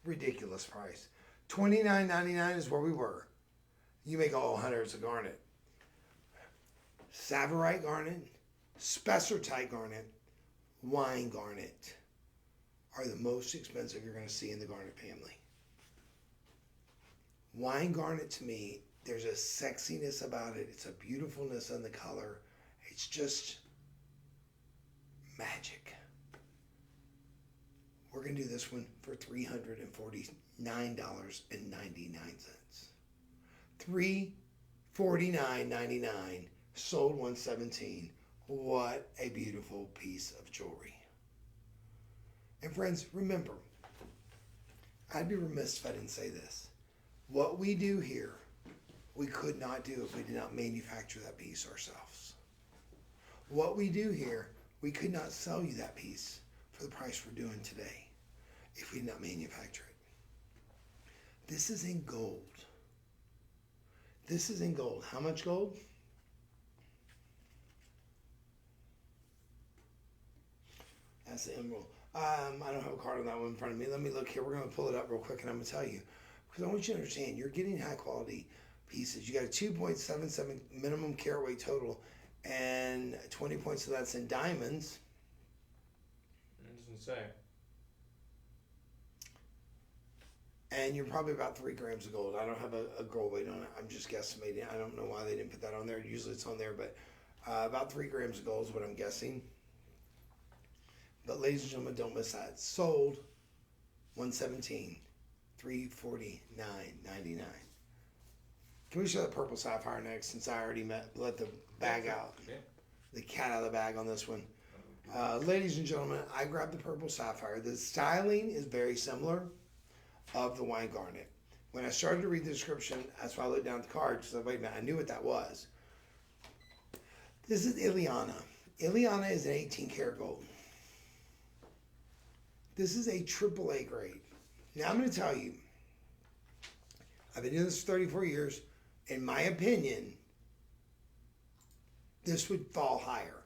Ridiculous price. $29.99 is where we were. You may go, oh, Hunter, it's a garnet. Savorite garnet, spessartite garnet, wine garnet are the most expensive you're going to see in the garnet family. Wine garnet, to me, there's a sexiness about it. It's a beautifulness in the color. It's just magic. We're going to do this one for $349.99. $349.99. Sold $117. What a beautiful piece of jewelry. And friends, remember, I'd be remiss if I didn't say this. What we do here, we could not do if we did not manufacture that piece ourselves. What we do here, we could not sell you that piece for the price we're doing today if we did not manufacture it. This is in gold. This is in gold. How much gold? That's the emerald. I don't have a card on that one in front of me. Let me look here. We're going to pull it up real quick and I'm going to tell you. Because I want you to understand, you're getting high quality pieces. You got a 2.77 minimum carat weight total and 20 points of that's in diamonds. It doesn't say. And you're probably about 3 grams of gold. I don't have a gold weight on it. I'm just guesstimating. I don't know why they didn't put that on there. Usually it's on there, but about 3 grams of gold is what I'm guessing. But ladies and gentlemen, don't miss that. Sold $117, $349.99. Can we show the purple sapphire next since I already let the bag out? Yeah. The cat out of the bag on this one. Ladies and gentlemen, I grabbed the purple sapphire. The styling is very similar of the wine garnet. When I started to read the description, that's why I looked down at the card because wait a minute, I knew what that was. This is Ileana. Ileana is an 18 karat gold. This is a AAA grade. Now I'm going to tell you, I've been doing this for 34 years. In my opinion, this would fall higher.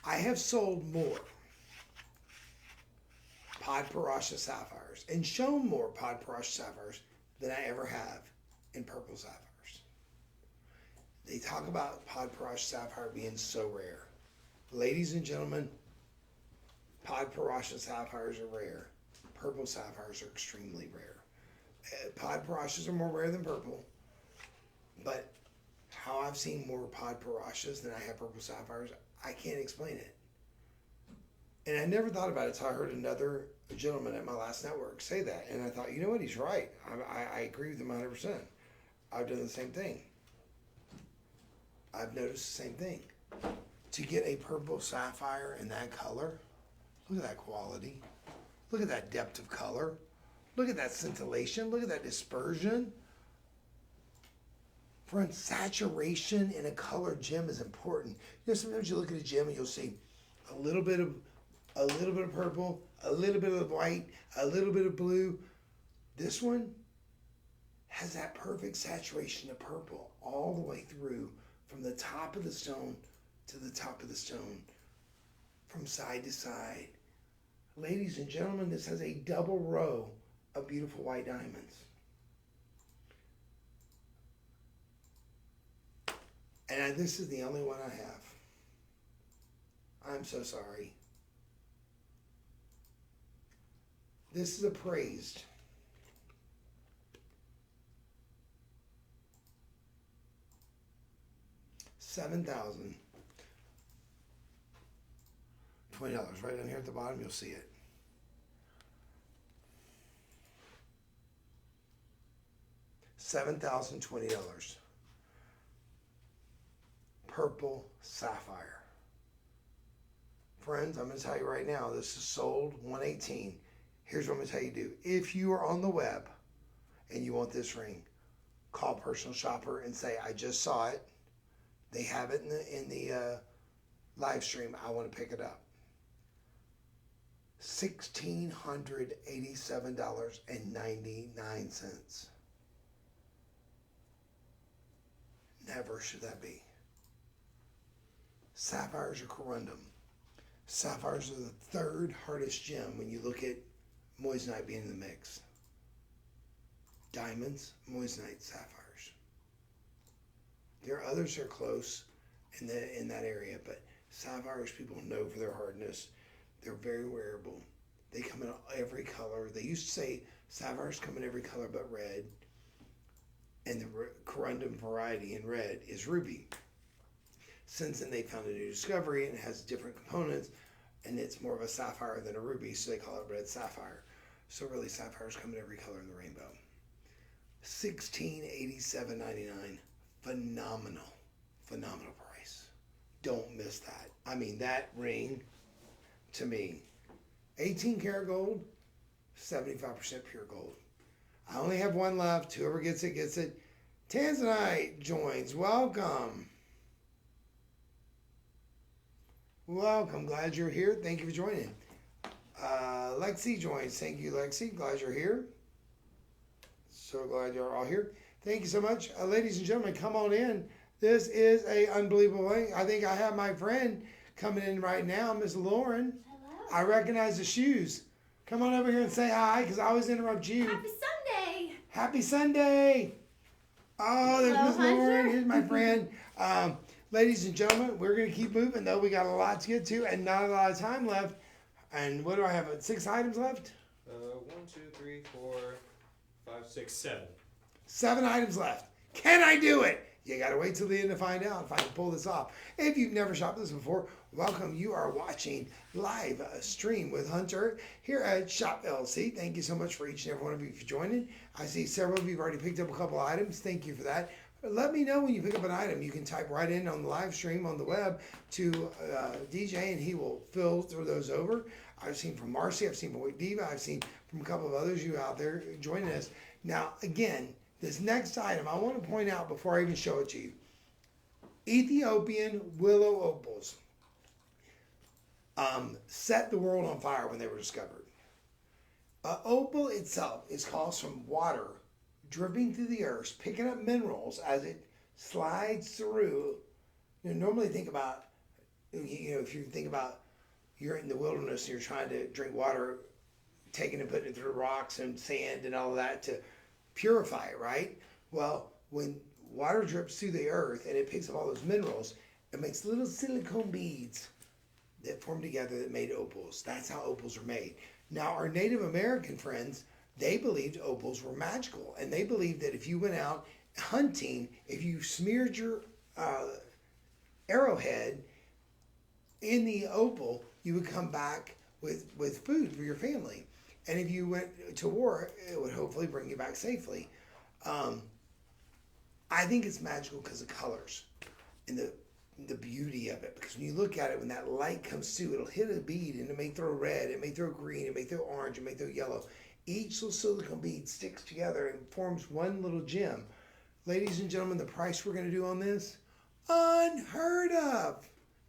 I have sold more Podparacha sapphires and shown more Podparacha sapphires than I ever have in purple sapphires. They talk about Podparacha sapphire being so rare. Ladies and gentlemen, Podparacha sapphires are rare. Purple sapphires are extremely rare. Podparachas are more rare than purple, but how I've seen more Podparachas than I have purple sapphires, I can't explain it. And I never thought about it until I heard another gentleman at my last network say that. And I thought, you know what, he's right. I agree with him 100%. I've done the same thing. I've noticed the same thing. To get a purple sapphire in that color, look at that quality. Look at that depth of color. Look at that scintillation. Look at that dispersion. Friends, saturation in a colored gem is important. You know, sometimes you look at a gem and you'll see a little bit of purple, a little bit of white, a little bit of blue. This one has that perfect saturation of purple all the way through, from the top of the stone to the top of the stone, from side to side. Ladies and gentlemen, this has a double row of beautiful white diamonds. And this is the only one I have. I'm so sorry. This is appraised. $7,020. Right down here at the bottom, you'll see it. $7,020. Purple sapphire. Friends, I'm going to tell you right now, this is sold $118. Here's what I'm going to tell you to do. If you are on the web and you want this ring, call Personal Shopper and say, I just saw it. They have it in the live stream. I want to pick it up. $1,687.99. Never should that be. Sapphires are corundum. Sapphires are the third hardest gem when you look at moissanite being in the mix. Diamonds, moissanite, sapphires. There are others that are close in that area, but sapphires, people know for their hardness. They're very wearable. They come in every color. They used to say sapphires come in every color but red. And the corundum variety in red is ruby. Since then, they found a new discovery and it has different components, and it's more of a sapphire than a ruby, so they call it red sapphire. So really, sapphires come in every color in the rainbow. $1,687.99. Phenomenal price. Don't miss that. I mean, that ring, to me, 18 karat gold, 75% pure gold. I only have one left. Whoever gets it, gets it. Tanzanite joins. Welcome. Welcome. Glad you're here. Thank you for joining. Lexi joins. Thank you, Lexi. Glad you're here. So glad you're all here. Thank you so much. Ladies and gentlemen, come on in. This is a unbelievable thing. I think I have my friend coming in right now, Miss Lauren. Hello. I recognize the shoes. Come on over here and say hi, because I always interrupt you. Happy Sunday. Happy Sunday. Oh, there's Hello, Miss Lauren. Hunter. Here's my friend. Ladies and gentlemen, we're going to keep moving, though. We got a lot to get to and not a lot of time left. And what do I have? 6 items left? 1, 2, 3, 4, 5, 6, 7. 7 items left. Can I do it? You got to wait till the end to find out if I can pull this off. If you've never shopped this before, welcome. You are watching live stream with Hunter here at Shop LC. Thank you so much for each and every one of you for joining. I see several of you have already picked up a couple items. Thank you for that. Let me know when you pick up an item. You can type right in on the live stream on the web to DJ, and he will filter those over. I've seen from Marcy, I've seen from Diva, I've seen from a couple of others you out there joining us. Now, again, this next item, I want to point out before I even show it to you. Ethiopian willow opals set the world on fire when they were discovered. Opal itself is caused from water dripping through the earth, picking up minerals as it slides through. You know, normally think about, if you think about you're in the wilderness and you're trying to drink water, taking and putting it through rocks and sand and all of that to purify it, right? Well, when water drips through the earth and it picks up all those minerals, it makes little silicone beads that form together that made opals. That's how opals are made. Now, our Native American friends, they believed opals were magical, and they believed that if you went out hunting, if you smeared your arrowhead in the opal, you would come back with food for your family. And if you went to war, it would hopefully bring you back safely. I think it's magical because of colors and the beauty of it. Because when you look at it, when that light comes through, it'll hit a bead and it may throw red, it may throw green, it may throw orange, it may throw yellow. Each little silicone bead sticks together and forms one little gem. Ladies and gentlemen, the price we're going to do on this, unheard of.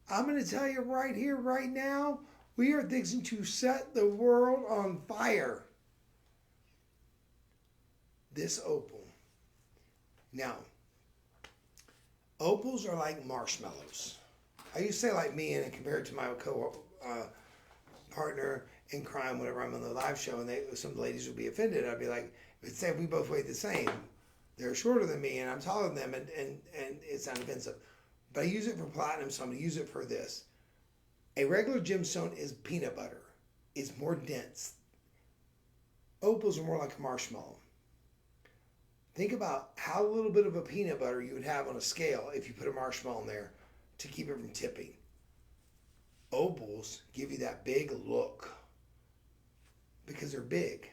I'm going to tell you right here, right now, we are fixing to set the world on fire. This opal. Now, opals are like marshmallows. I used to say like me and compare it to my partner in crime whenever I'm on the live show, and some ladies would be offended. I'd be like, let's say we both weigh the same. They're shorter than me and I'm taller than them, and it's not offensive. But I use it for platinum, so I'm going to use it for this. A regular gemstone is peanut butter. It's more dense. Opals are more like a marshmallow. Think about how little bit of a peanut butter you would have on a scale if you put a marshmallow in there to keep it from tipping. Opals give you that big look because they're big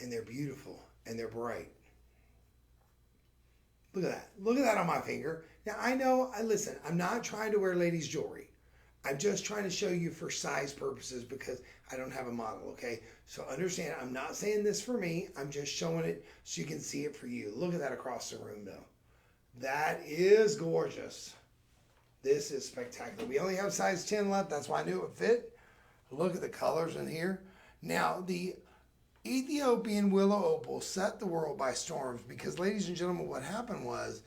and they're beautiful and they're bright. Look at that. Look at that on my finger. Now, listen, I'm not trying to wear ladies' jewelry. I'm just trying to show you for size purposes because I don't have a model, okay? So understand, I'm not saying this for me. I'm just showing it so you can see it for you. Look at that across the room, though. That is gorgeous. This is spectacular. We only have size 10 left. That's why I knew it would fit. Look at the colors in here. Now, the Ethiopian willow opal set the world by storms because, ladies and gentlemen, what happened was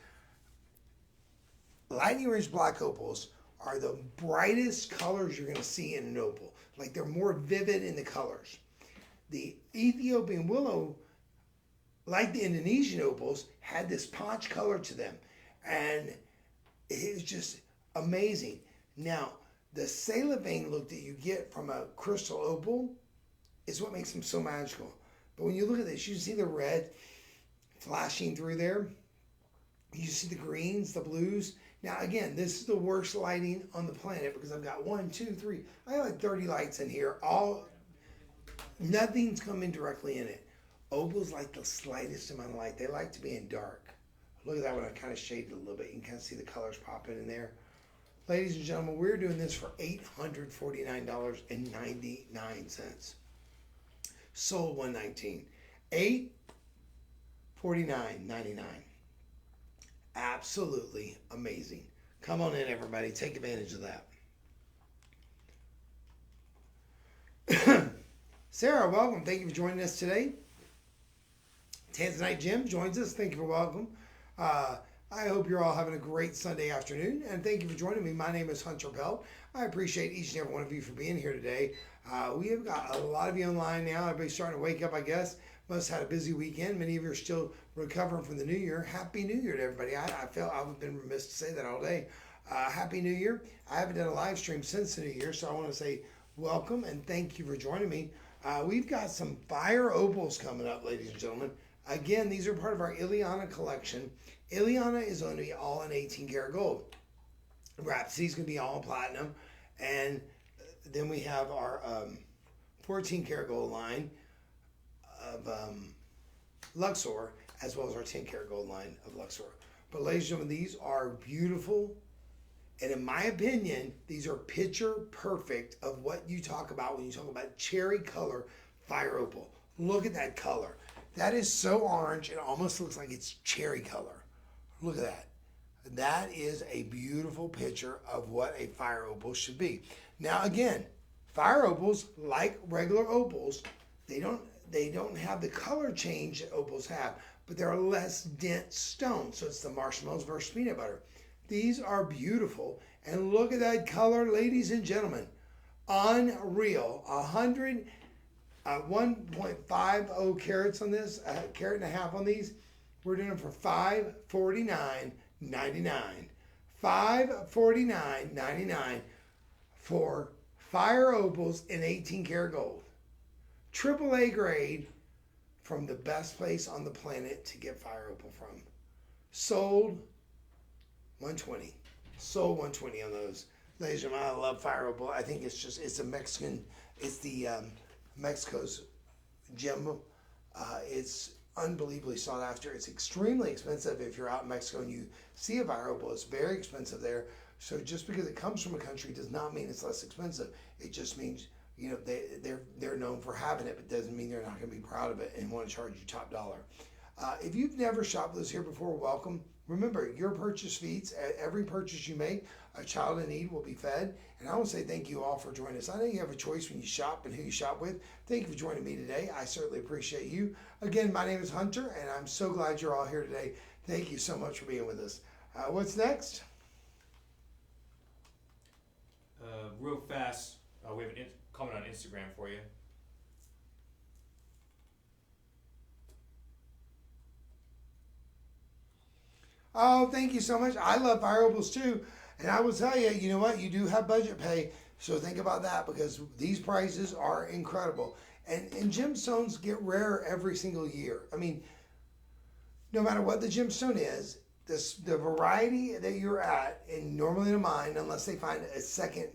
lightning ridge black opals are the brightest colors you're going to see in an opal. Like, they're more vivid in the colors. The Ethiopian willow, like the Indonesian opals, had this paunch color to them. And it was just amazing. Now, the cellophane look that you get from a crystal opal is what makes them so magical. But when you look at this, you see the red flashing through there. You see the greens, the blues. Now, again, this is the worst lighting on the planet because I've got 1, 2, 3. I have like 30 lights in here. Nothing's coming directly in it. Opals like the slightest amount of light. They like to be in dark. Look at that one. I kind of shaded a little bit. You can kind of see the colors popping in there. Ladies and gentlemen, we're doing this for $849.99. Sold $119. $849.99. Absolutely amazing. Come on in, everybody. Take advantage of that. Sarah, welcome. Thank you for joining us today. Tanzanite Jim joins us. Thank you for welcome. I hope you're all having a great Sunday afternoon, and thank you for joining me. My name is Hunter Pelt. I appreciate each and every one of you for being here today. We have got a lot of you online now. Everybody's starting to wake up, I guess. Must have had a busy weekend. Many of you are still recovering from the New Year. Happy New Year to everybody. I felt I've been remiss to say that all day. Happy New Year. I haven't done a live stream since the New Year, so I want to say welcome and thank you for joining me. We've got some fire opals coming up, ladies and gentlemen. Again, these are part of our Ileana collection. Ileana is going to be all in 18 karat gold. Rhapsody is going to be all in platinum. And then we have our 14 karat gold line of Luxor, as well as our 10 karat gold line of Luxor. But ladies and gentlemen, these are beautiful. And in my opinion, these are picture perfect of what you talk about when you talk about cherry color fire opal. Look at that color. That is so orange, it almost looks like it's cherry color. Look at that. That is a beautiful picture of what a fire opal should be. Now again, fire opals, like regular opals, they don't have the color change that opals have, but they're a less dense stone. So it's the marshmallows versus peanut butter. These are beautiful. And look at that color, ladies and gentlemen. Unreal. 1.50 carats on this, a carat and a half on these. We're doing them for $549.99. $549.99 for fire opals in 18 karat gold. AAA grade from the best place on the planet to get fire opal from. Sold 120. Sold 120 on those. Ladies and gentlemen, I love fire opal. I think it's a Mexican, it's the Mexico's gem. It's unbelievably sought after. It's extremely expensive if you're out in Mexico and you see a fire opal. It's very expensive there. So just because it comes from a country does not mean it's less expensive. It just means, you know, they're known for having it, but doesn't mean they're not going to be proud of it and want to charge you top dollar. If you've never shopped with us here before, welcome. Remember, your purchase feeds. At every purchase you make, a child in need will be fed. And I want to say thank you all for joining us. I know you have a choice when you shop and who you shop with. Thank you for joining me today. I certainly appreciate you. Again, my name is Hunter, and I'm so glad you're all here today. Thank you so much for being with us. What's next? Real fast, we have a comment on Instagram for you. Oh, thank you so much. I love fire opals too. And I will tell you, you know what? You do have budget pay. So think about that because these prices are incredible. And gemstones get rarer every single year. I mean, no matter what the gemstone is, the variety that you're at, and normally in a mine, unless they find a second,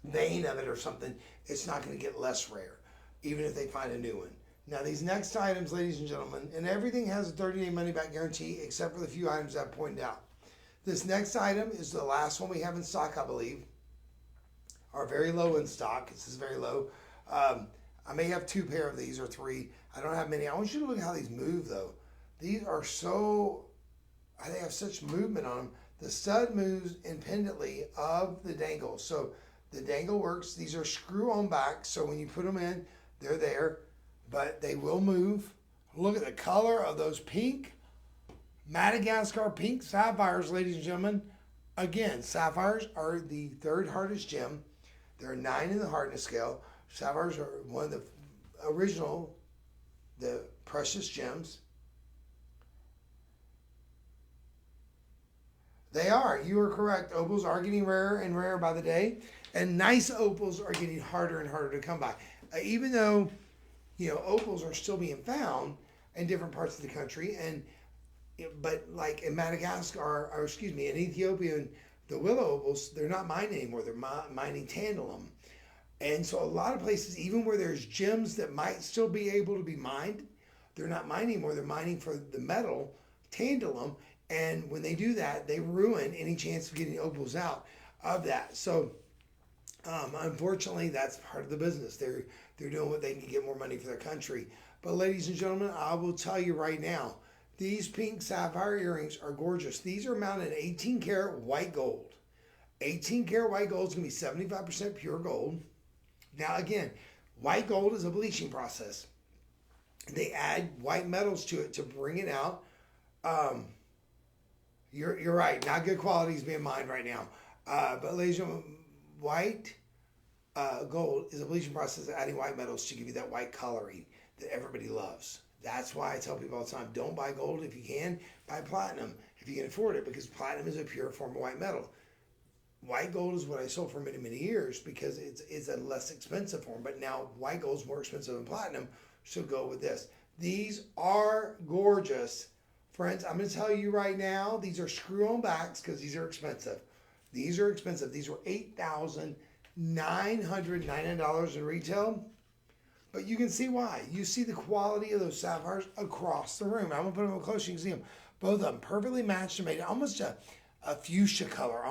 vein of it or something, it's not going to get less rare, even if they find a new one. Now, these next items, ladies and gentlemen, and everything has a 30-day money-back guarantee except for the few items I've pointed out. This next item is the last one we have in stock, I believe, or very low in stock. This is very low. I may have 2 pair of these or 3. I don't have many. I want you to look at how these move, though. These are they have such movement on them. The stud moves independently of the dangle. So the dangle works. These are screw-on back, so when you put them in, they're there, but they will move. Look at the color of those pink, Madagascar pink sapphires, ladies and gentlemen. Again, sapphires are the 3rd hardest gem. There are 9 in the hardness scale. Sapphires are one of the original, the precious gems. They are. You are correct. Opals are getting rarer and rarer by the day. And nice opals are getting harder and harder to come by. Even though, opals are still being found in different parts of the country. But like in Madagascar, in Ethiopia, the willow opals, they're not mined anymore. They're mining tantalum. And so a lot of places, even where there's gems that might still be able to be mined, they're not mining anymore. They're mining for the metal, tantalum. And when they do that, they ruin any chance of getting opals out of that. So, unfortunately, that's part of the business. They're doing what they can get more money for their country. But, ladies and gentlemen, I will tell you right now, these pink sapphire earrings are gorgeous. These are mounted in 18 karat white gold. 18 karat white gold is going to be 75% pure gold. Now, again, white gold is a bleaching process. They add white metals to it to bring it out. You're right. Not good quality is being mined right now. But ladies and gentlemen, white gold is a bleaching process of adding white metals to give you that white coloring that everybody loves. That's why I tell people all the time, don't buy gold if you can. Buy platinum if you can afford it, because platinum is a pure form of white metal. White gold is what I sold for many, many years because it's a less expensive form. But now white gold is more expensive than platinum, so go with this. These are gorgeous. Friends, I'm going to tell you right now, these are screw-on backs because these are expensive. These are expensive. These were $8,999 in retail. But you can see why. You see the quality of those sapphires across the room. I'm going to put them up close. You can see them. Both of them perfectly matched and made almost a fuchsia color.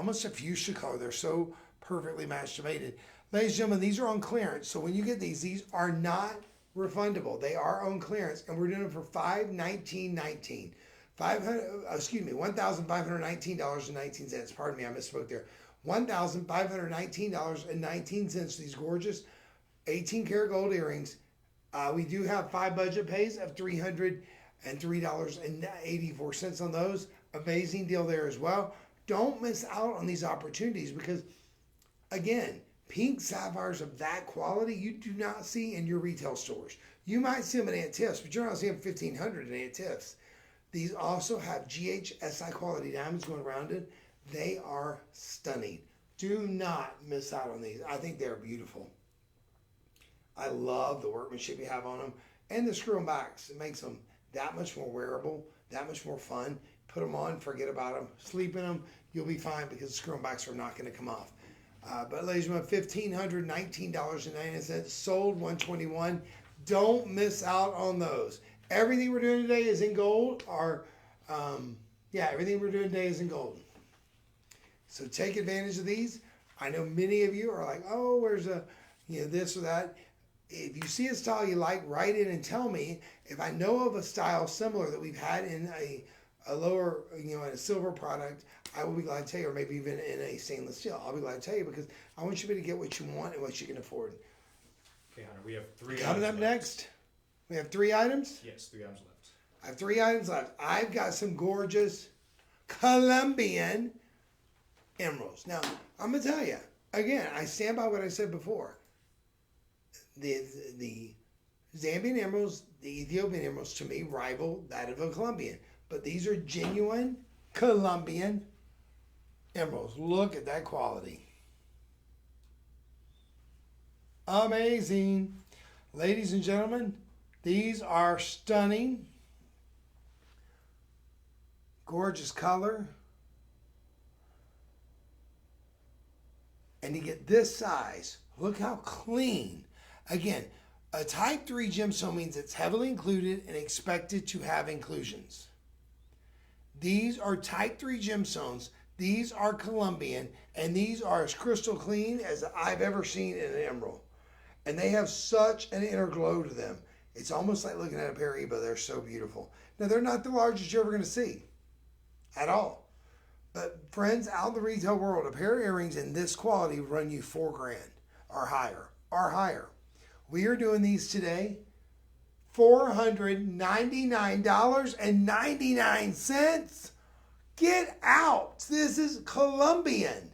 They're so perfectly matched and mated. Ladies and gentlemen, these are on clearance. So when you get these are not refundable. They are on clearance. And we're doing them for $519.19. $1,519.19. Pardon me, I misspoke there. $1,519.19. These gorgeous 18 karat gold earrings. We do have 5 budget pays of $303.84 on those. Amazing deal there as well. Don't miss out on these opportunities because, again, Pink sapphires of that quality you do not see in your retail stores. You might see them at Aunt Tiff's, but you're not seeing 1,500 at Aunt Tiff's. These also have GHSI quality diamonds going around it. They are stunning. Do not miss out on these. I think they're beautiful. I love the workmanship you have on them and the screw 'em backs. It makes them that much more wearable, that much more fun. Put them on, forget about them, sleep in them, you'll be fine because the screw 'em backs are not going to come off. But ladies and gentlemen, $1,519.90, sold $121. Don't miss out on those. Everything we're doing today is in gold. Everything we're doing today is in gold. So take advantage of these. I know many of you are like, oh, where's this or that. If you see a style you like, write in and tell me. If I know of a style similar that we've had in a lower, in a silver product, I will be glad to tell you, or maybe even in a stainless steel. I'll be glad to tell you because I want you to get what you want and what you can afford. Okay, Hunter, we have 3 items Coming up next, we have 3 items? Yes, 3 items left. I have 3 items left. I've got some gorgeous Colombian emeralds. Now, I'm going to tell you, again, I stand by what I said before. The Zambian emeralds, the Ethiopian emeralds, to me, rival that of a Colombian. But these are genuine Colombian emeralds. Look at that quality. Amazing. Ladies and gentlemen, these are stunning. Gorgeous color. And to get this size, look how clean. Again, a type 3 gemstone means it's heavily included and expected to have inclusions. These are type 3 gemstones. These are Colombian, and these are as crystal clean as I've ever seen in an emerald. And they have such an inner glow to them. It's almost like looking at a pair of Eba. They're so beautiful. Now, they're not the largest you're ever going to see at all. But friends, out in the retail world, a pair of earrings in this quality would run you $4,000 or higher. We are doing these today, $499.99. Get out. This is Colombian.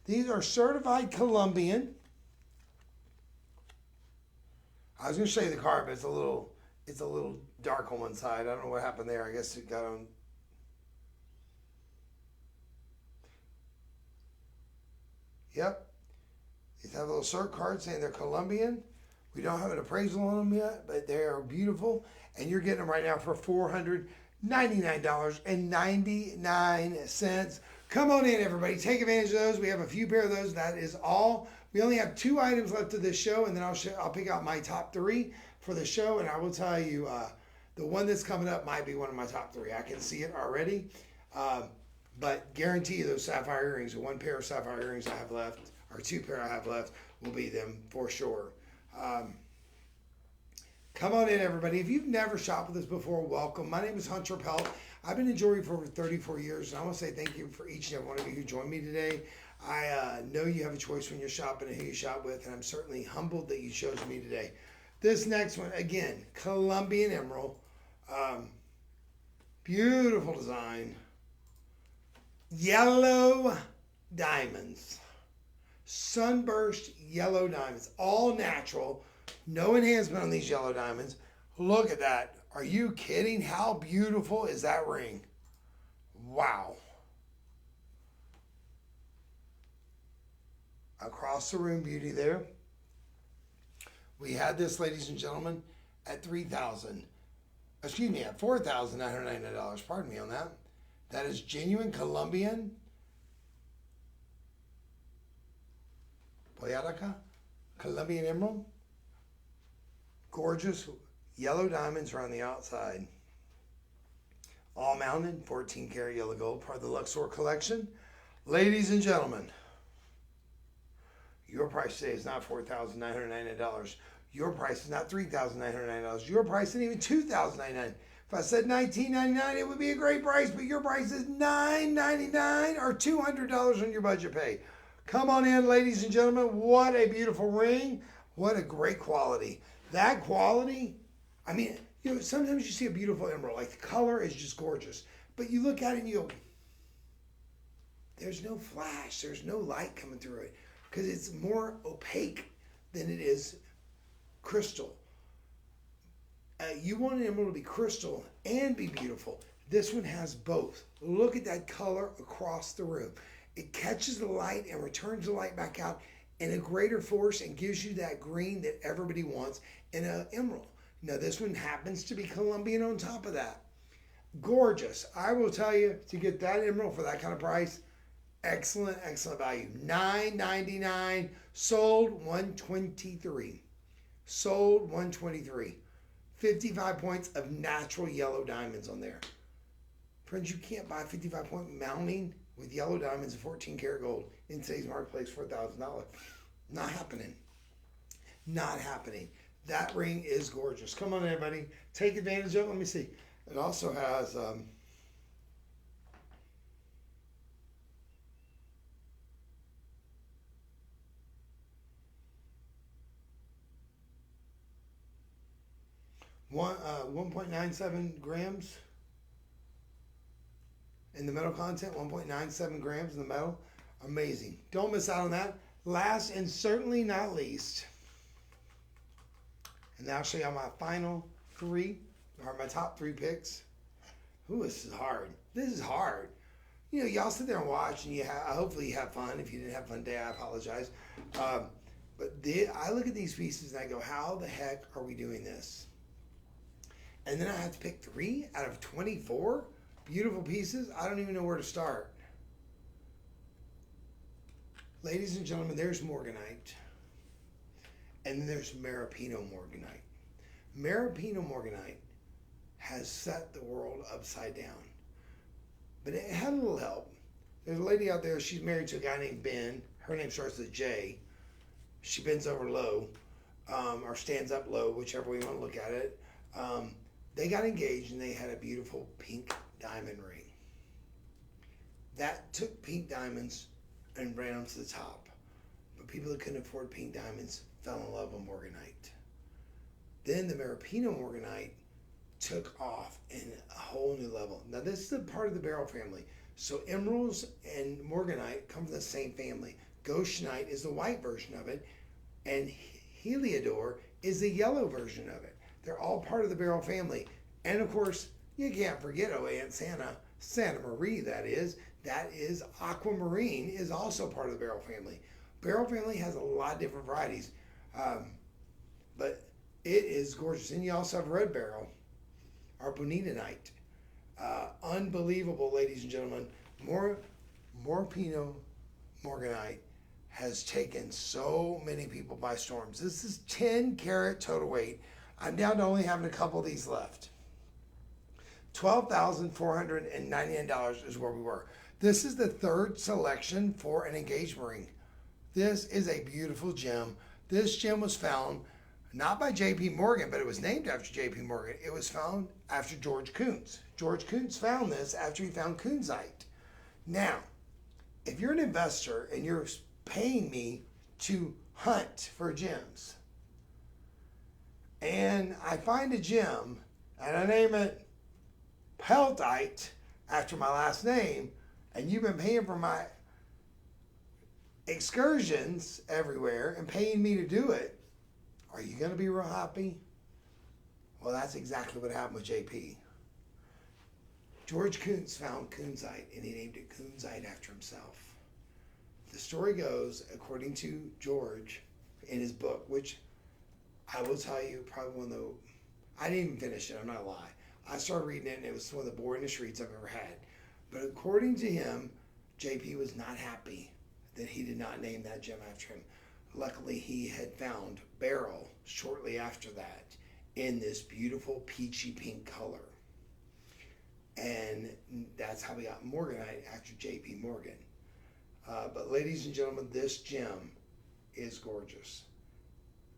These are certified Colombian. I was going to show you the card, but it's a little dark on one side. I don't know what happened there. I guess it got on. Yep. These have a little cert card saying they're Colombian. We don't have an appraisal on them yet, but they are beautiful. And you're getting them right now for $499.99. Come on in, everybody. Take advantage of those. We have a few pair of those. That is all. We only have 2 items left of this show, and then I'll pick out my top 3 for the show. And I will tell you, the one that's coming up might be one of my top 3. I can see it already. But guarantee you those sapphire earrings, the 1 pair of sapphire earrings I have left, or 2 pair I have left, will be them for sure. Come on in, everybody. If you've never shopped with us before, welcome. My name is Hunter Pelt. I've been in jewelry for over 34 years, and I want to say thank you for each and every one of you who joined me today. I know you have a choice when you're shopping and who you shop with, and I'm certainly humbled that you chose me today. This next one, again, Colombian emerald. Beautiful design. Yellow diamonds. Sunburst yellow diamonds. All natural. No enhancement on these yellow diamonds. Look at that. Are you kidding? How beautiful is that ring? Wow. Across the room beauty there. We had this, ladies and gentlemen, at $4,999. Pardon me on that. That is genuine Colombian Colombian emerald. Gorgeous yellow diamonds around the outside. All mounted, 14 karat yellow gold, part of the Luxor collection. Ladies and gentlemen, your price today is not $4,999. Your price is not $3,999. Your price isn't even $2,099. If I said $19.99, it would be a great price, but your price is $9.99 or $200 on your budget pay. Come on in, ladies and gentlemen. What a beautiful ring. What a great quality. That quality, I mean, sometimes you see a beautiful emerald, like the color is just gorgeous, but you look at it and you go, there's no flash, there's no light coming through it. because it's more opaque than it is crystal. You want an emerald to be crystal and be beautiful. This one has both. Look at that color across the room. It catches the light and returns the light back out in a greater force and gives you that green that everybody wants in an emerald. Now this one happens to be Colombian on top of that. Gorgeous. I will tell you, to get that emerald for that kind of price, excellent, excellent value. $9.99, sold $123. Sold $123. 55 points of natural yellow diamonds on there. Friends, you can't buy 55-point mounting with yellow diamonds and 14 karat gold in today's marketplace for $1,000. Not happening. Not happening. That ring is gorgeous. Come on, everybody. Take advantage of it. Let me see. It also has one 1.97 grams in the metal content. 1.97 grams in the metal. Amazing. Don't miss out on that. Last and certainly not least, and I'll show you my final three, or my top three picks. Ooh, this is hard. This is hard. You know, y'all sit there and watch, and hopefully you have fun. If you didn't have fun today, I apologize. But I look at these pieces and I go, how the heck are we doing this? And then I have to pick 3 out of 24 beautiful pieces. I don't even know where to start. Ladies and gentlemen, there's morganite. And then there's Maripino morganite. Maripino morganite has set the world upside down. But it had a little help. There's a lady out there, she's married to a guy named Ben. Her name starts with a J. She bends over low, or stands up low, whichever way you want to look at it. They got engaged and they had a beautiful pink diamond ring. That took pink diamonds and ran them to the top. But people that couldn't afford pink diamonds fell in love with morganite. Then the Maripino morganite took off in a whole new level. Now this is a part of the beryl family. So emeralds and morganite come from the same family. Goshenite is the white version of it, and Heliodor is the yellow version of it. They're all part of the beryl family. And of course, you can't forget Aunt Santa Marie, that is aquamarine, is also part of the beryl family. Beryl family has a lot of different varieties, but it is gorgeous. And you also have red beryl, or bonitanite. Unbelievable, ladies and gentlemen. Maripino morganite has taken so many people by storms. This is 10 karat total weight. I'm down to only having a couple of these left. $12,499 is where we were. This is the third selection for an engagement ring. This is a beautiful gem. This gem was found not by J.P. Morgan, but it was named after J.P. Morgan. It was found after George Kunz. George Kunz found this after he found kunzite. Now, if you're an investor and you're paying me to hunt for gems, and I find a gem and I name it Peltite after my last name, and you've been paying for my excursions everywhere and paying me to do it, are you going to be real happy? Well, that's exactly what happened with JP. George Kunz found kunzite, and he named it kunzite after himself. The story goes, according to George in his book, which I will tell you, probably one of the, I didn't even finish it, I'm not lying. I started reading it and it was one of the boringest reads I've ever had. But according to him, JP was not happy that he did not name that gem after him. Luckily, he had found beryl shortly after that in this beautiful peachy pink color. And that's how we got morganite after JP Morgan. But ladies and gentlemen, this gem is gorgeous.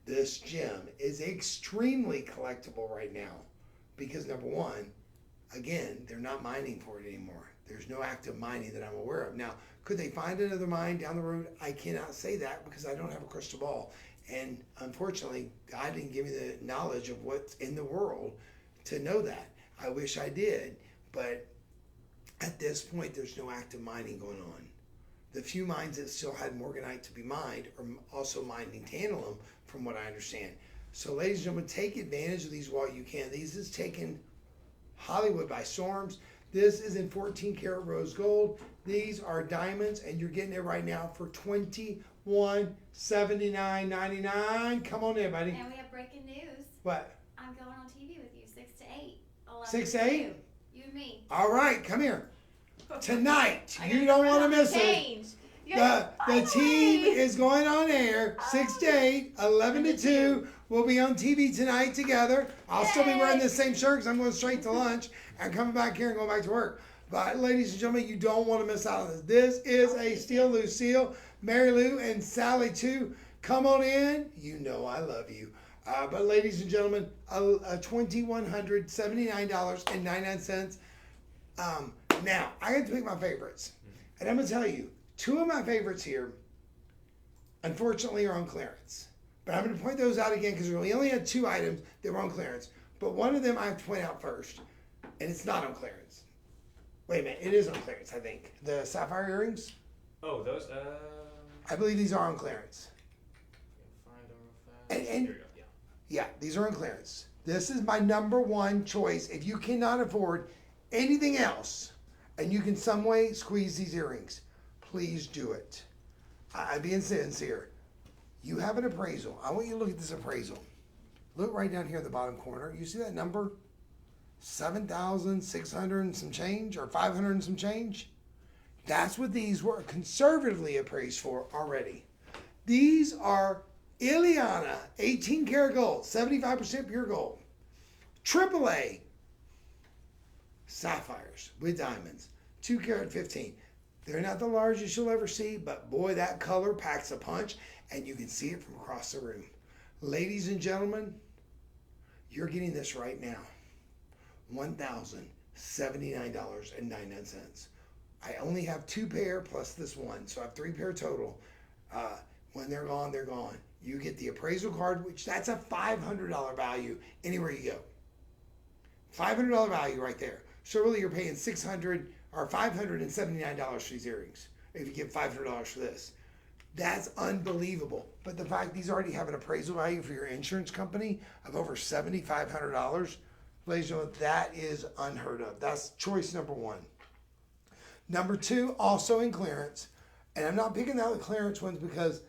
This gem is extremely collectible right now because, number one, again, they're not mining for it anymore. There's no active mining that I'm aware of. Now, could they find another mine down the road? I cannot say that because I don't have a crystal ball. And unfortunately, God didn't give me the knowledge of what's in the world to know that. I wish I did. But at this point, there's no active mining going on. The few mines that still had morganite to be mined are also mining tantalum, from what I understand. So, ladies and gentlemen, take advantage of these while you can. These is taking Hollywood by storms. This is in 14 karat rose gold. These are diamonds, and you're getting it right now for $2179.99. Come on in, buddy. And we have breaking news. What? I'm going on TV with you, 6 to 8. 6 to 8? You and me. All right, come here. Tonight, you don't want to miss it. The team is going on air 6 to 8, 11 to 2. We'll be on TV tonight together. I'll still be wearing the same shirt because I'm going straight to lunch and coming back here and going back to work. But ladies and gentlemen, you don't want to miss out on this. This is a steal, Lucille, Mary Lou, and Sally too. Come on in. You know I love you. But ladies and gentlemen, $2,179.99. Now, I have to pick my favorites. And I'm going to tell you, two of my favorites here, unfortunately, are on clearance. But I'm going to point those out again because we only had two items that were on clearance. But one of them I have to point out first, and it's not on clearance. Wait a minute, it is on clearance, I think. The sapphire earrings? Oh, those, I believe these are on clearance. find them real fast. And Here we go, yeah. yeah, these are on clearance. This is my number one choice. If you cannot afford anything else, and you can some way squeeze these earrings, please do it. I'm being sincere. You have an appraisal. I want you to look at this appraisal. Look right down here in the bottom corner. You see that number? 7,600 and some change, or 500 and some change? That's what these were conservatively appraised for already. These are Ileana 18 karat gold, 75% pure gold. AAA sapphires with diamonds, 2 karat 15. They're not the largest you'll ever see, but boy, that color packs a punch, and you can see it from across the room. Ladies and gentlemen, you're getting this right now. $1,079.99. I only have 2 pair plus this one, so I have 3 pair total. When they're gone, they're gone. You get the appraisal card, which that's a $500 value anywhere you go. $500 value right there. So really, you're paying $600 or $579 for these earrings if you get $500 for this. That's unbelievable. But the fact these already have an appraisal value for your insurance company of over $7,500, ladies and gentlemen, that is unheard of. That's choice number one. Number two, also in clearance, and I'm not picking out the clearance ones because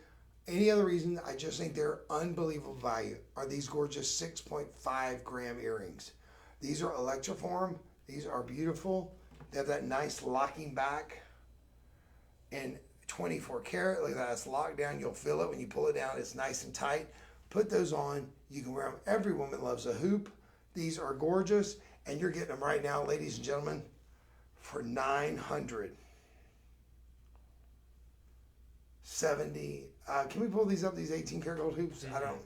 any other reason, I just think they're unbelievable value, are these gorgeous 6.5 gram earrings. These are electroform. These are beautiful. They have that nice locking back and 24 karat. Look at that, it's locked down. You'll feel it when you pull it down. It's nice and tight. Put those on. You can wear them. Every woman loves a hoop. These are gorgeous, and you're getting them right now, ladies and gentlemen, for $970. Can we pull these up, these 18 karat gold hoops? I don't.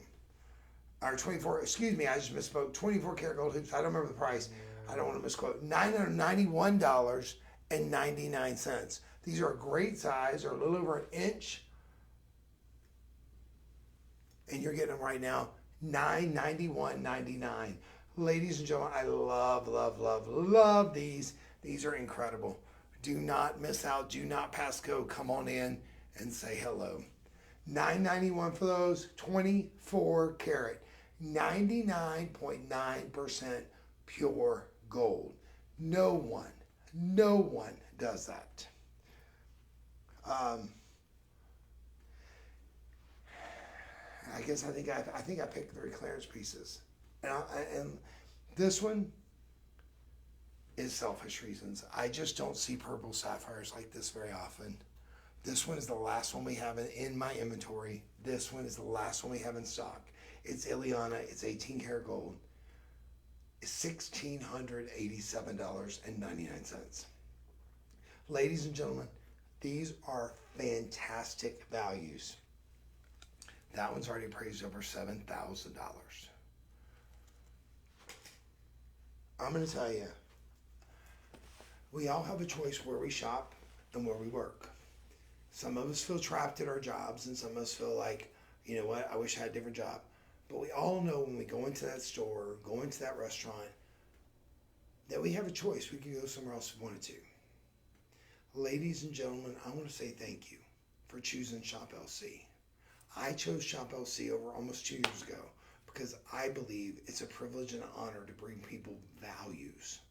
Or 24, excuse me, I just misspoke. 24 karat gold hoops. I don't remember the price. I don't want to misquote. $991.99. These are a great size. They're a little over an inch. And you're getting them right now, $991.99. Ladies and gentlemen, I love, love, love, love these. These are incredible. Do not miss out. Do not pass go. Come on in and say hello. $991 for those, 24 karat, 99.9% pure gold. No one does that. I guess I think I picked 3 clearance pieces, and this one is selfish reasons. I just don't see purple sapphires like this very often. This one is the last one we have in my inventory. This one is the last one we have in stock. It's Ileana. It's 18 karat gold. It's $1,687.99. Ladies and gentlemen, these are fantastic values. That one's already appraised over $7,000. I'm going to tell you, we all have a choice where we shop and where we work. Some of us feel trapped at our jobs, and some of us feel like, you know what, I wish I had a different job. But we all know when we go into that store, go into that restaurant, that we have a choice. We can go somewhere else if we wanted to. Ladies and gentlemen, I want to say thank you for choosing Shop LC. I chose Shop LC over almost 2 years ago because I believe it's a privilege and an honor to bring people values.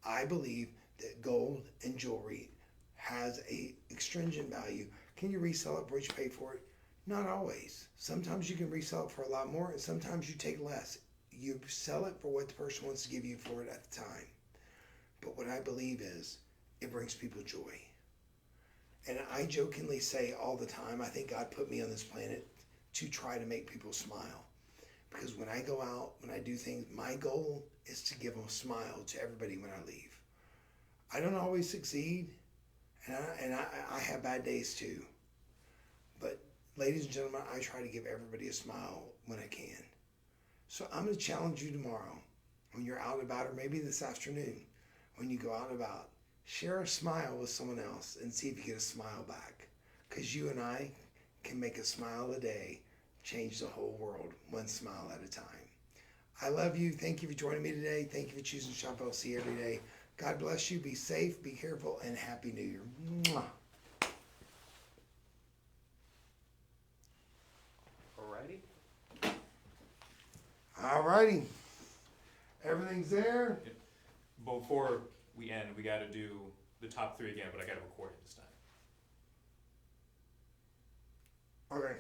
I believe that gold and jewelry has a extrinsic value. Can you resell it before you pay for it? Not always. Sometimes you can resell it for a lot more, and sometimes you take less. You sell it for what the person wants to give you for it at the time. But what I believe is it brings people joy. And I jokingly say all the time, I think God put me on this planet to try to make people smile. Because when I go out, when I do things, my goal is to give a smile to everybody when I leave. I don't always succeed, and I have bad days too. But ladies and gentlemen, I try to give everybody a smile when I can. So I'm going to challenge you tomorrow when you're out and about, or maybe this afternoon when you go out and about. Share a smile with someone else and see if you get a smile back. Because you and I can make a smile a day, change the whole world, one smile at a time. I love you. Thank you for joining me today. Thank you for choosing Shop LC every day. God bless you. Be safe, be careful, and Happy New Year. Mwah. Alrighty. Everything's there. Before we end, we got to do the top 3 again, but I got to record it this time. Okay.